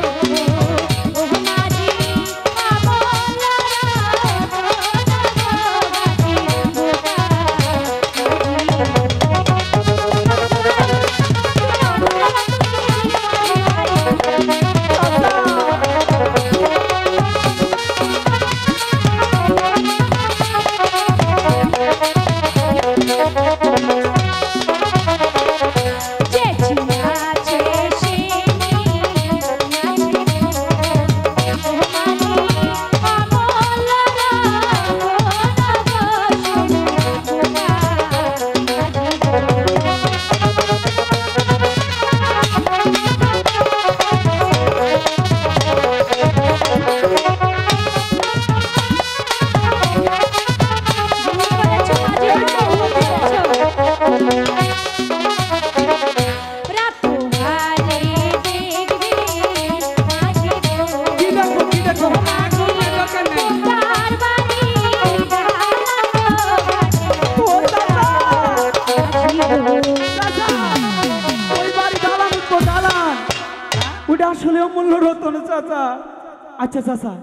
ও মাঝি অমূল্য যে চিনাছে সে
কি দেখো কি দেখো?
দরকার নাই।
ও চাচা, চাচা, ওই বাড়ি দালান উঠবো, দালান। ওটা আসলে অমূল্য রতন চাচা। আচ্ছা চাচা,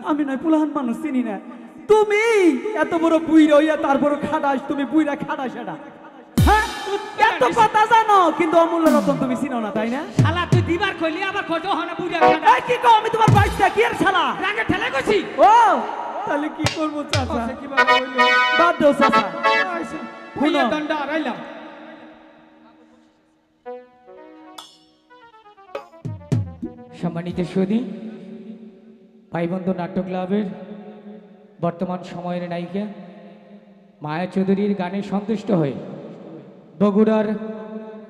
আমি নয় পুলাহান মানুষ চিনি না, তুমি এত বড় বুইরা হইয়া তারপর খাটাস, তুমি বুইরা খাটাস এটা, হ্যাঁ? এত কথা জানো কিন্তু অমূল্য রতন তুমি চিনো না, তাই না?
শালা তুই দিবার কইলি আবার কত হনা বুড়া খানা।
এই কি কও, আমি তোমার বাইশটা কি আর শালা?
রাগে ঠেলে গেছি।
ও তাহলে কি করবো চাচা?
সে কিভাবে হইলো?
বাদ দাও চাচা।
হইয়া
শুনো।
দণ্ডা হারাইলাম। সম্মানিত সুধী, ভাইবন্ধু নাট্য ক্লাবের বর্তমান সময়ের নায়িকা মায়া চৌধুরীর গানে সন্তুষ্ট হয়ে বগুড়ার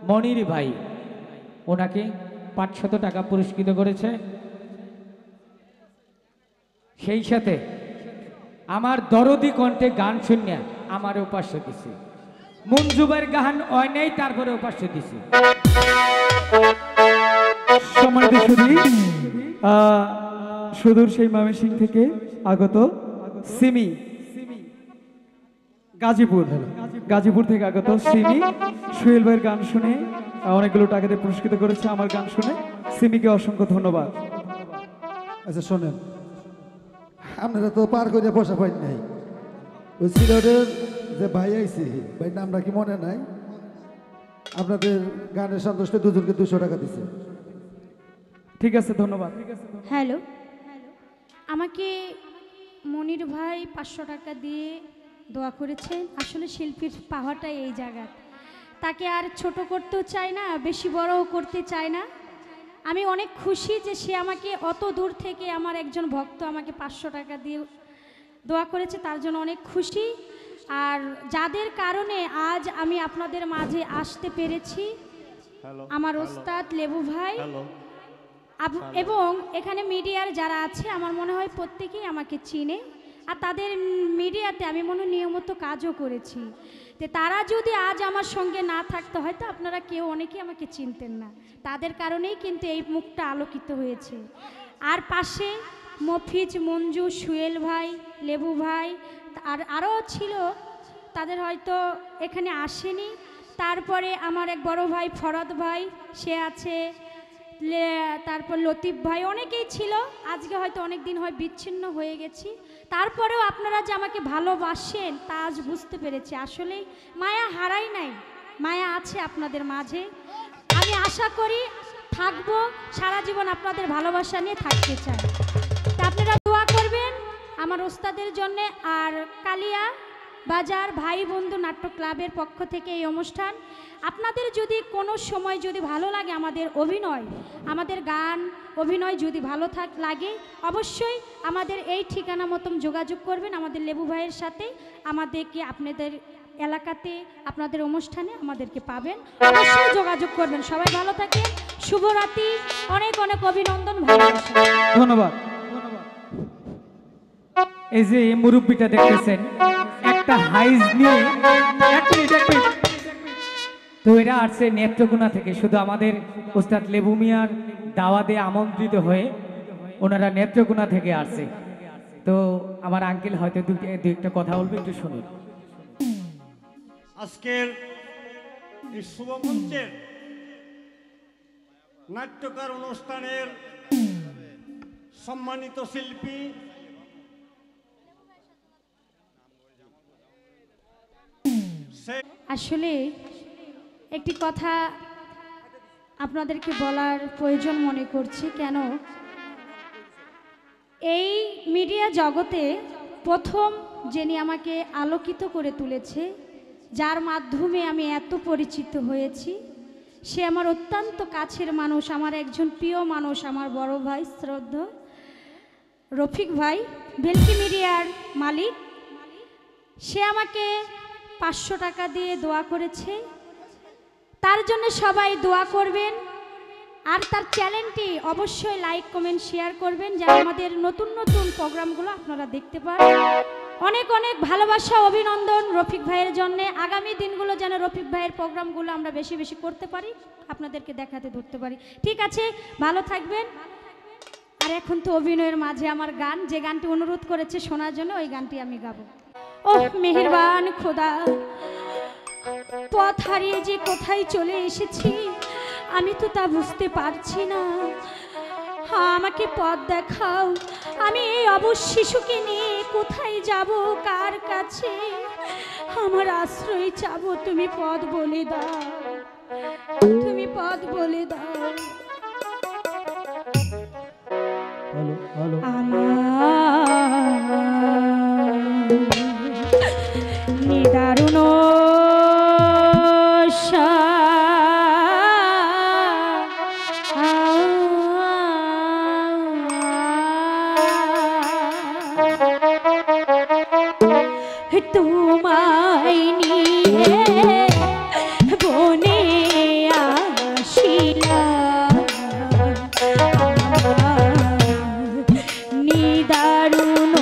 মনির ভাই ওনাকে 500 টাকা পুরস্কৃত করেছে। সেই সাথে আমার দরদি কণ্ঠে গান শুনিয়া আমার উপাস্য দিছে, মঞ্জুবের গান হয় নাই, তারপরে উপাস্য দিছে।
সম্মানিত সুধী, সুদূর সেই ময়মনসিং থেকে আগত সিমি, গাজীপুর থেকে আগত সিমি সোহেল ভাইয়ের গান শুনে অনেকগুলো টাকা দিয়ে পুরস্কৃত করেছে। আমার গান শুনে সিমিকে অসংখ্য ধন্যবাদ।
আচ্ছা শোনেন, আপনারা তো পার করে বসা পাই নাই, ওই সিলেটের যে ভাই আইছি, ভাই নামটা কি মনে নাই? আপনাদের গানের সন্তুষ্টে দুজনকে 200 টাকা দিছে।
ঠিক আছে, ধন্যবাদ।
হ্যালো, আমাকে মনির ভাই 500 টাকা দিয়ে দোয়া করেছেন। আসলে শিল্পীর পাওয়াটাই এই জায়গা, তাকে আর ছোট করতেও চাই না, বেশি বড়ও করতে চাই না। আমি অনেক খুশি যে সে আমাকে অত দূর থেকে, আমার একজন ভক্ত আমাকে 500 টাকা দিয়ে দোয়া করেছে, তার জন্য অনেক খুশি। আর যাদের কারণে আজ আমি আপনাদের মাঝে আসতে পেরেছি, আমার ওস্তাদ লেবু ভাই এবং এখানে মিডিয়ার যারা আছে আমার মনে হয় প্রত্যেকেই আমাকে চিনে। আর তাদের মিডিয়াতে আমি মনে নিয়মিত কাজও করেছি। তো তারা যদি আজ আমার সঙ্গে না থাকতো হয়তো আপনারা কেউ অনেকেই আমাকে চিনতেন না। তাদের কারণেই কিন্তু এই মুখটা আলোকিত হয়েছে। আর পাশে মফিজ, মঞ্জু, সুয়েল ভাই, লেবু ভাই আর আরও ছিল, তাদের হয়তো এখানে আসেনি। তারপরে আমার এক বড় ভাই ফরদ ভাই, সে আছে, তারপর লতিফ ভাই, অনেকেই ছিল। আজকে হয়তো অনেক দিন হয় বিচ্ছিন্ন হয়ে গেছি, তারপরেও আপনারা যে আমাকে ভালোবাসেন তা আজ বুঝতে পেরেছি। আসলেই মায়া হারাই নাই, মায়া আছে আপনাদের মাঝে। আমি আশা করি থাকবো, সারা জীবন আপনাদের ভালোবাসা নিয়ে থাকতে চাই। তা আপনারা দোয়া করবেন আমার ওস্তাদের জন্যে। আর কালিয়া বাজার ভাই বন্ধু নাট্য ক্লাবের পক্ষ থেকে এই অনুষ্ঠান, আপনাদের যদি কোনো সময় যদি ভালো লাগে আমাদের অভিনয়, আমাদের গান অভিনয় যদি ভালো লাগে, অবশ্যই আমাদের এই ঠিকানা মতন যোগাযোগ করবেন আমাদের লেবু ভাইয়ের সাথে। আমাদেরকে আপনাদের এলাকাতে আপনাদের অনুষ্ঠানে আমাদেরকে পাবেন, অবশ্যই যোগাযোগ করবেন। সবাই ভালো থাকেন, শুভরাত্রি, অনেক অনেক অভিনন্দন, ভালোবাসা।
ধন্যবাদ। এই যে মুরব্বিটা দেখতেছেন, একটা হাইজ নিয়ে এক মিনিট তো এরা আসছে নেত্রকোনা থেকে। শুধু আমাদের ওস্তাদ লেবু মিয়ার দাওয়াতে আমন্ত্রিত হয়ে ওনারা নেত্রকোনা থেকে আসছে। তো আমার আঙ্কেল হয়তো দু একটা কথা বলবে, একটু শুনুন।
আজকের এই শুভমঞ্চের নাট্যকার অনুষ্ঠানের সম্মানিত শিল্পী
আসলে একটি কথা আপনাদেরকে বলার প্রয়োজন মনে করছি। কেন এই মিডিয়া জগতে প্রথম যিনি আমাকে আলোকিত করে তুলেছে, যার মাধ্যমে আমি এত পরিচিত হয়েছি, সে আমার অত্যন্ত কাছের মানুষ, আমার একজন প্রিয় মানুষ, আমার বড় ভাই শ্রদ্ধা রফিক ভাই, ভেলকি মিডিয়ার মালিক। সে আমাকে 500 টাকা দিয়ে দোয়া করেছে, তার জন্য সবাই দোয়া করবেন। আর তার চ্যানেলটি অবশ্যই লাইক কমেন্ট শেয়ার করবেন, যেন আমাদের নতুন নতুন প্রোগ্রামগুলো আপনারা দেখতে পান। অনেক অনেক ভালোবাসা, অভিনন্দন রফিক ভাইয়ের জন্য। আগামী দিনগুলো যেন রফিক ভাইয়ের প্রোগ্রামগুলো আমরা বেশি বেশি করতে পারি, আপনাদেরকে দেখাতে ধরতে পারি। ঠিক আছে, ভালো থাকবেন। আর এখন তো অভিনয়ের মাঝে আমার গান, যে গানটি অনুরোধ করেছে শোনার জন্য, ওই গানটি আমি গাবো। ওহ মেহেরবান খোদা, পথ হারিয়ে যে কোথায় চলে এসেছি আমি তো তা বুঝতে পারছি না। আমাকে পথ দেখাও, আমি এই অবশ শিশুকে নিয়ে কোথায় যাব, কার কাছে আমার আশ্রয় চাবো। তুমি পথ বলে দাও, তুমি পথ বলে দাও। নিদারুণ তোমায় নিয়ে বনে আসিলাম, নিদারুণ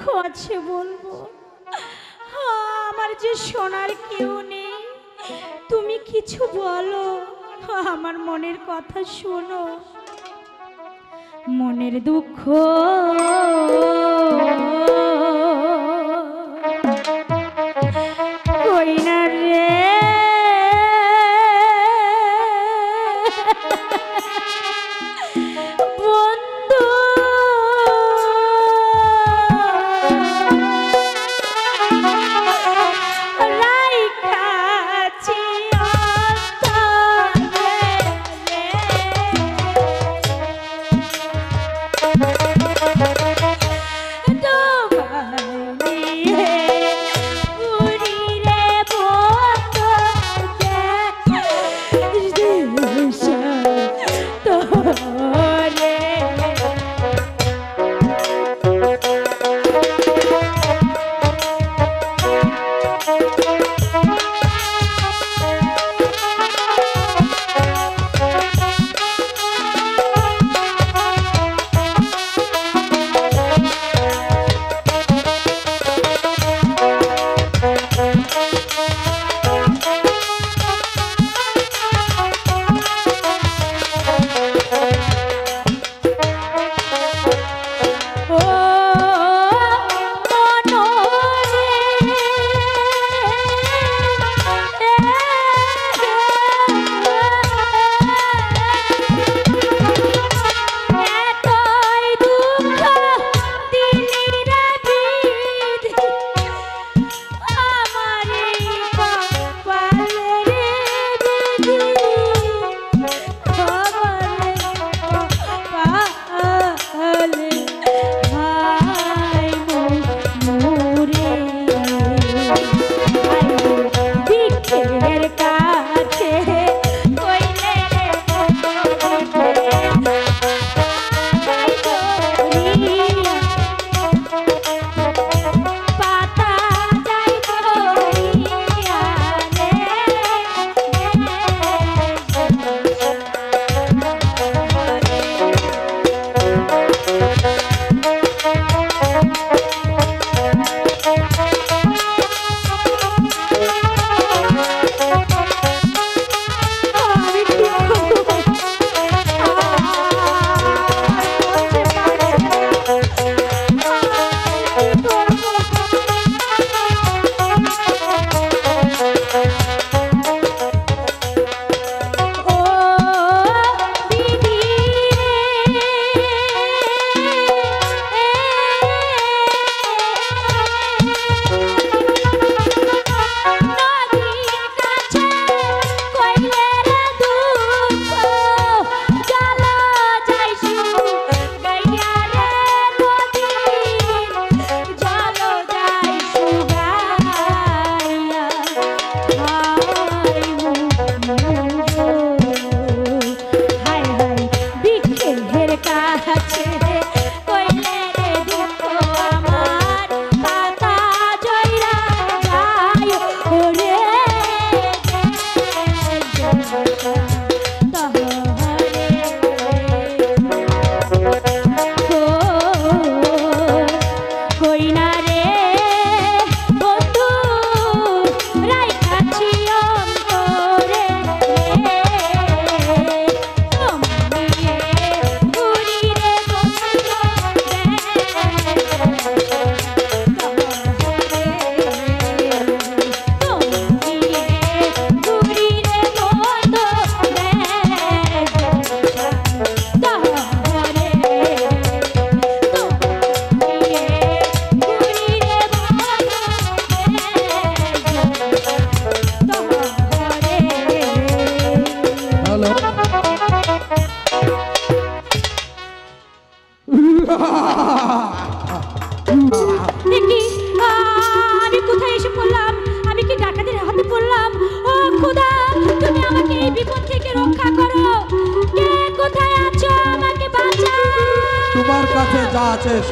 দুঃখ আছে বলবো? আমার যে শোনার কেউ নেই। তুমি কিছু বলো, আমার মনের কথা শোনো। মনের দুঃখ কই না রে বন্ধু, রাইখাছি অন্তরে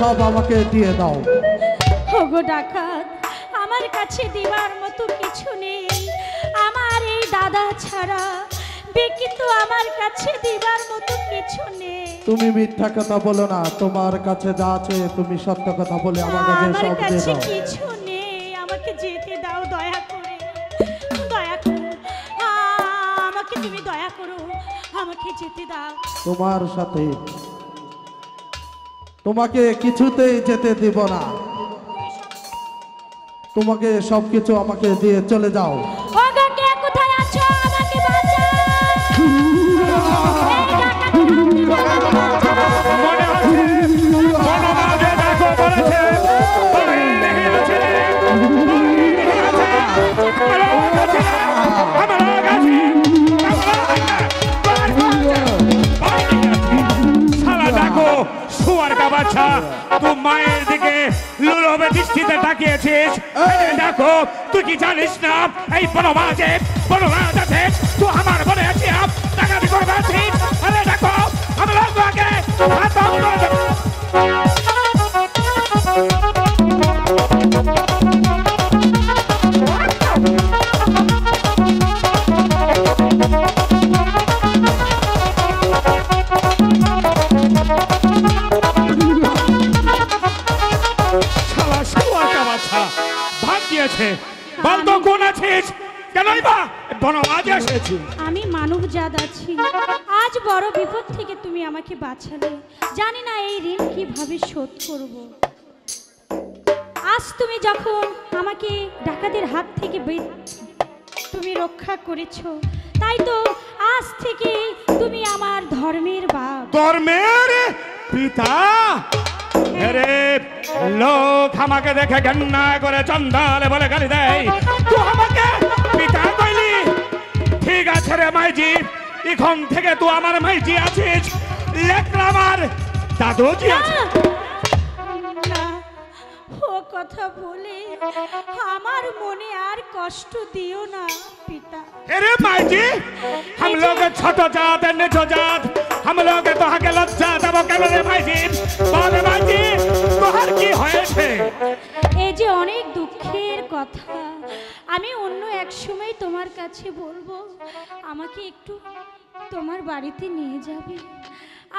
সব আমাকে দিয়ে দাও।
ওগো ডাকাত, আমার কাছে দেওয়ার মতো কিছু নেই। আমার এই দাদা ছাড়া বিকি তো আমার কাছে দিবার মতো কিছু নেই।
তুমি মিথ্যা কথা বলো না, তোমার কাছে যা আছে তুমি সত্য কথা বলে আমার কাছে
আমার
সব দিয়ে
কাছে
দাও।
কিছু নেই, আমাকে যেতে দাও দয়া করে, দয়া করো। আমাকে তুমি দয়া করো, আমাকে যেতে দাও।
তোমার সাথে তোমাকে কিছুতেই যেতে দিব না। তোমাকে সবকিছু আমাকে দিয়ে চলে যাও।
ওগো কে কোথায় আছো? আমাকে বাঁচাও।
মনে আছে বনমাঝে দেখো বলেছে ওই দেখে আছে রে, ওই দেখে আছে, আমার কাছে না, আমার কাছে, শালা দেখো শুয়ার কা বাচ্চা, তুই মায়ের দিকে লোলবে দৃষ্টিতে তাকিয়েছিস। এই দেখো তুই কি জানিস না এই বনমাঝ আছে, তুই আমার বনে আছিস, ডাকাতি করবে আছিস। আরে দেখো আমরা তোকে হাত করে দেবো। শালা শুয়ার কা বাচ্চা ভাগ দিয়েছে। বল তো কোন আছিস? কেনই বা বনমাঝে এসেছি?
আমি মানব জাত আছি। আজ বড় বিপদ থেকে তুমি আমাকে বাঁচালে, জানি না এই ঋণ কিভাবে শোধ করব। আজ তুমি যখন আমাকে ডাকাতের হাত থেকে তুমি রক্ষা করেছো, তাই তো আজ থেকে তুমি আমার ধর্মের বাপ।
ধর্মের পিতা? আরে লোক আমাকে দেখে ঘৃণা করে চন্দালে বলে গালি দেয়, তুই আমাকে পিতা কইলি? ঠিক আছে রে মাইজি, এখন থেকে তুই আমার মাইজি আছিস, লেখলা আমার দাদুজি আছে।
না, ও কথা বলে আমার মনে আর কষ্ট দিও না পিতা।
अरे माई जी, हम लोग छोटो जात निचो जात, हम लोग तो हके लज्जा देव केन रे माई जी? बल माई जी तोहर की হয়েছে?
এই যে অনেক দুঃখের কথা, আমি অন্য এক সময় তোমার কাছে বলবো। আমাকে একটু তোমার বাড়িতে নিয়ে যাবে?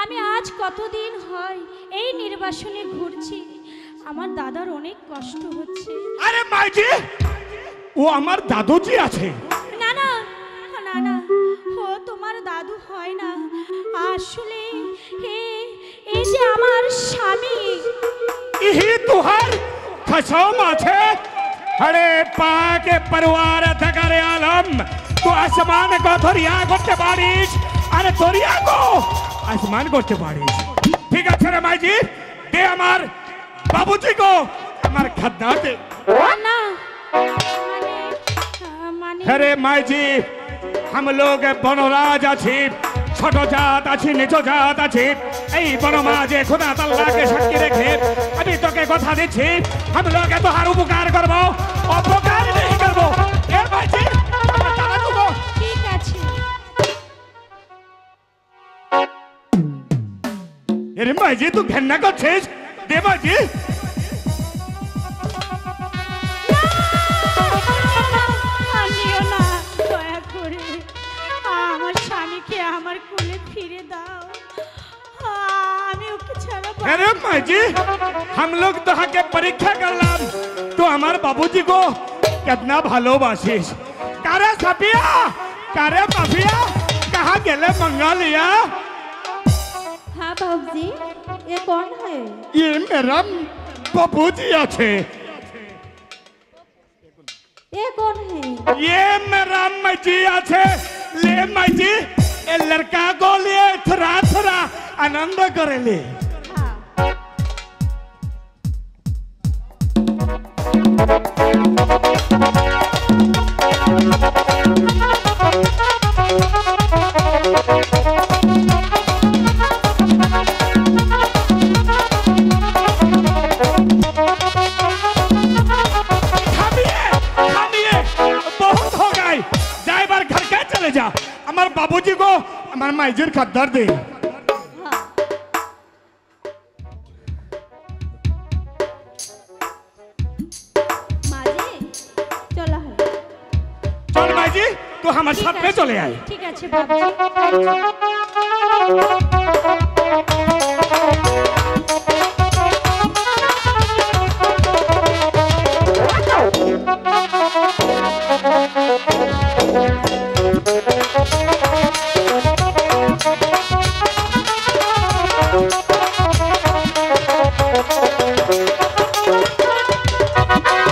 আমি আজ কতদিন হয় এই নির্বাসনে ঘুরছি, আমার দাদার অনেক কষ্ট হচ্ছে।
আরে মাই জি, ও আমার দাদুজি আছে।
না না না না, ও তোমার দাদু হয় না, আসলে এই যে আমার স্বামী।
ইহি তুহার খসম আছে? अरे पाके परिवार थकारे आलम तो आसमान को धरिया করতে পারিস, আরে ধরিয়া গো আসমান করতে পারিস। ঠিক আছে রে মাইজি, দে আমার বাবুজি को আমার খাদ্য দে।
না মানে
अरे माइजी, हम लोग বনরাজ আছি, ছোট জাত আছি, নিচ জাত আছি। এই বনমাঝে খোদা তাআলাকে সাক্ষী রেখে আমি তোকে কথা দিচ্ছি, हम लोग তোহার উপকার করব, অপকার नहीं করব। এ মাইজি আমার টাকা দেবো।
ঠিক আছে।
আরে মাইজি তুই ঘেন্না করছিস? দে মাইজি।
আনিও না, দয়া করে আমার স্বামীকে আমার কোলে ফিরে দাও। আমি ওকে ছাড়া
अरे माइजी, हम लोग तो हके परीक्षा करलाम, तो हमार बाबूजी को कितना ভালোবাসিস। कारे सापिया, कारे माफिया, कहाँ गेले मंगलिया?
हाँ बाबूजी, ये कौन है?
ये मेरा बाबूजी আছে।
ये कौन है?
ये मेरा माइजी আছে। ले माइजी, ए लड़का को लिए थोड़ा थोड़ा आनंद करे ले। बहुत हो गए, ड्राइवर घर के चले जा, हमारे बाबूजी को हमारे माइजर खद्दर दे।
माजी, चलो है।
चल माइजी, তো আমার
ঠিক
সাথে
আছে,
চলে আয়।
ঠিক আছে বাবজি।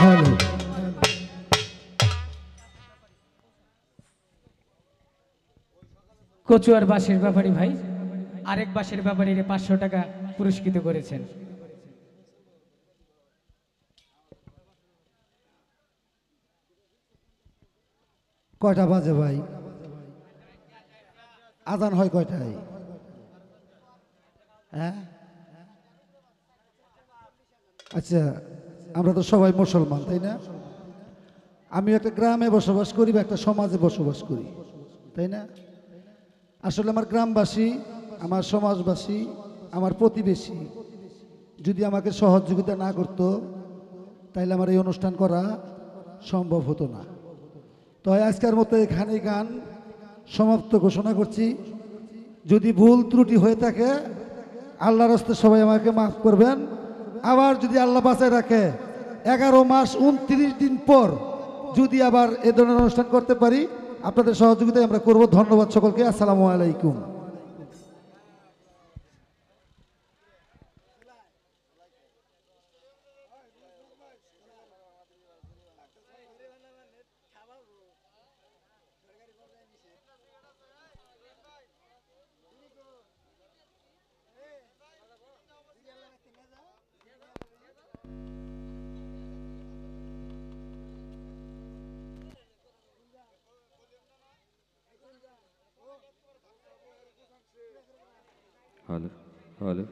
হ্যালো
কচুয়ার বাসের ব্যাপারী ভাই আরেক বাসের ব্যাপারী 500 টাকা পুরস্কৃত করেছেন।
কয়টা বাজে ভাই? আজান হয় কয়টায়? হ্যাঁ আচ্ছা, আমরা তো সবাই মুসলমান তাই না? আমি একটা গ্রামে বসবাস করি বা একটা সমাজে বসবাস করি তাই না? আসলে আমার গ্রামবাসী, আমার সমাজবাসী, আমার প্রতিবেশী যদি আমাকে সহযোগিতা না করতো তাহলে আমার এই অনুষ্ঠান করা সম্ভব হতো না। তো আজকের মতো এখানে গান সমাপ্ত ঘোষণা করছি। যদি ভুল ত্রুটি হয়ে থাকে আল্লাহর হস্তে সবাই আমাকে মাফ করবেন। আবার যদি আল্লাহ বাঁচায় রাখে 11 মাস 29 দিন পর যদি আবার এ ধরনের অনুষ্ঠান করতে পারি আপনাদের সহযোগিতায় আমরা করব। ধন্যবাদ সকলকে। আসসালামু আলাইকুম।
Hello hello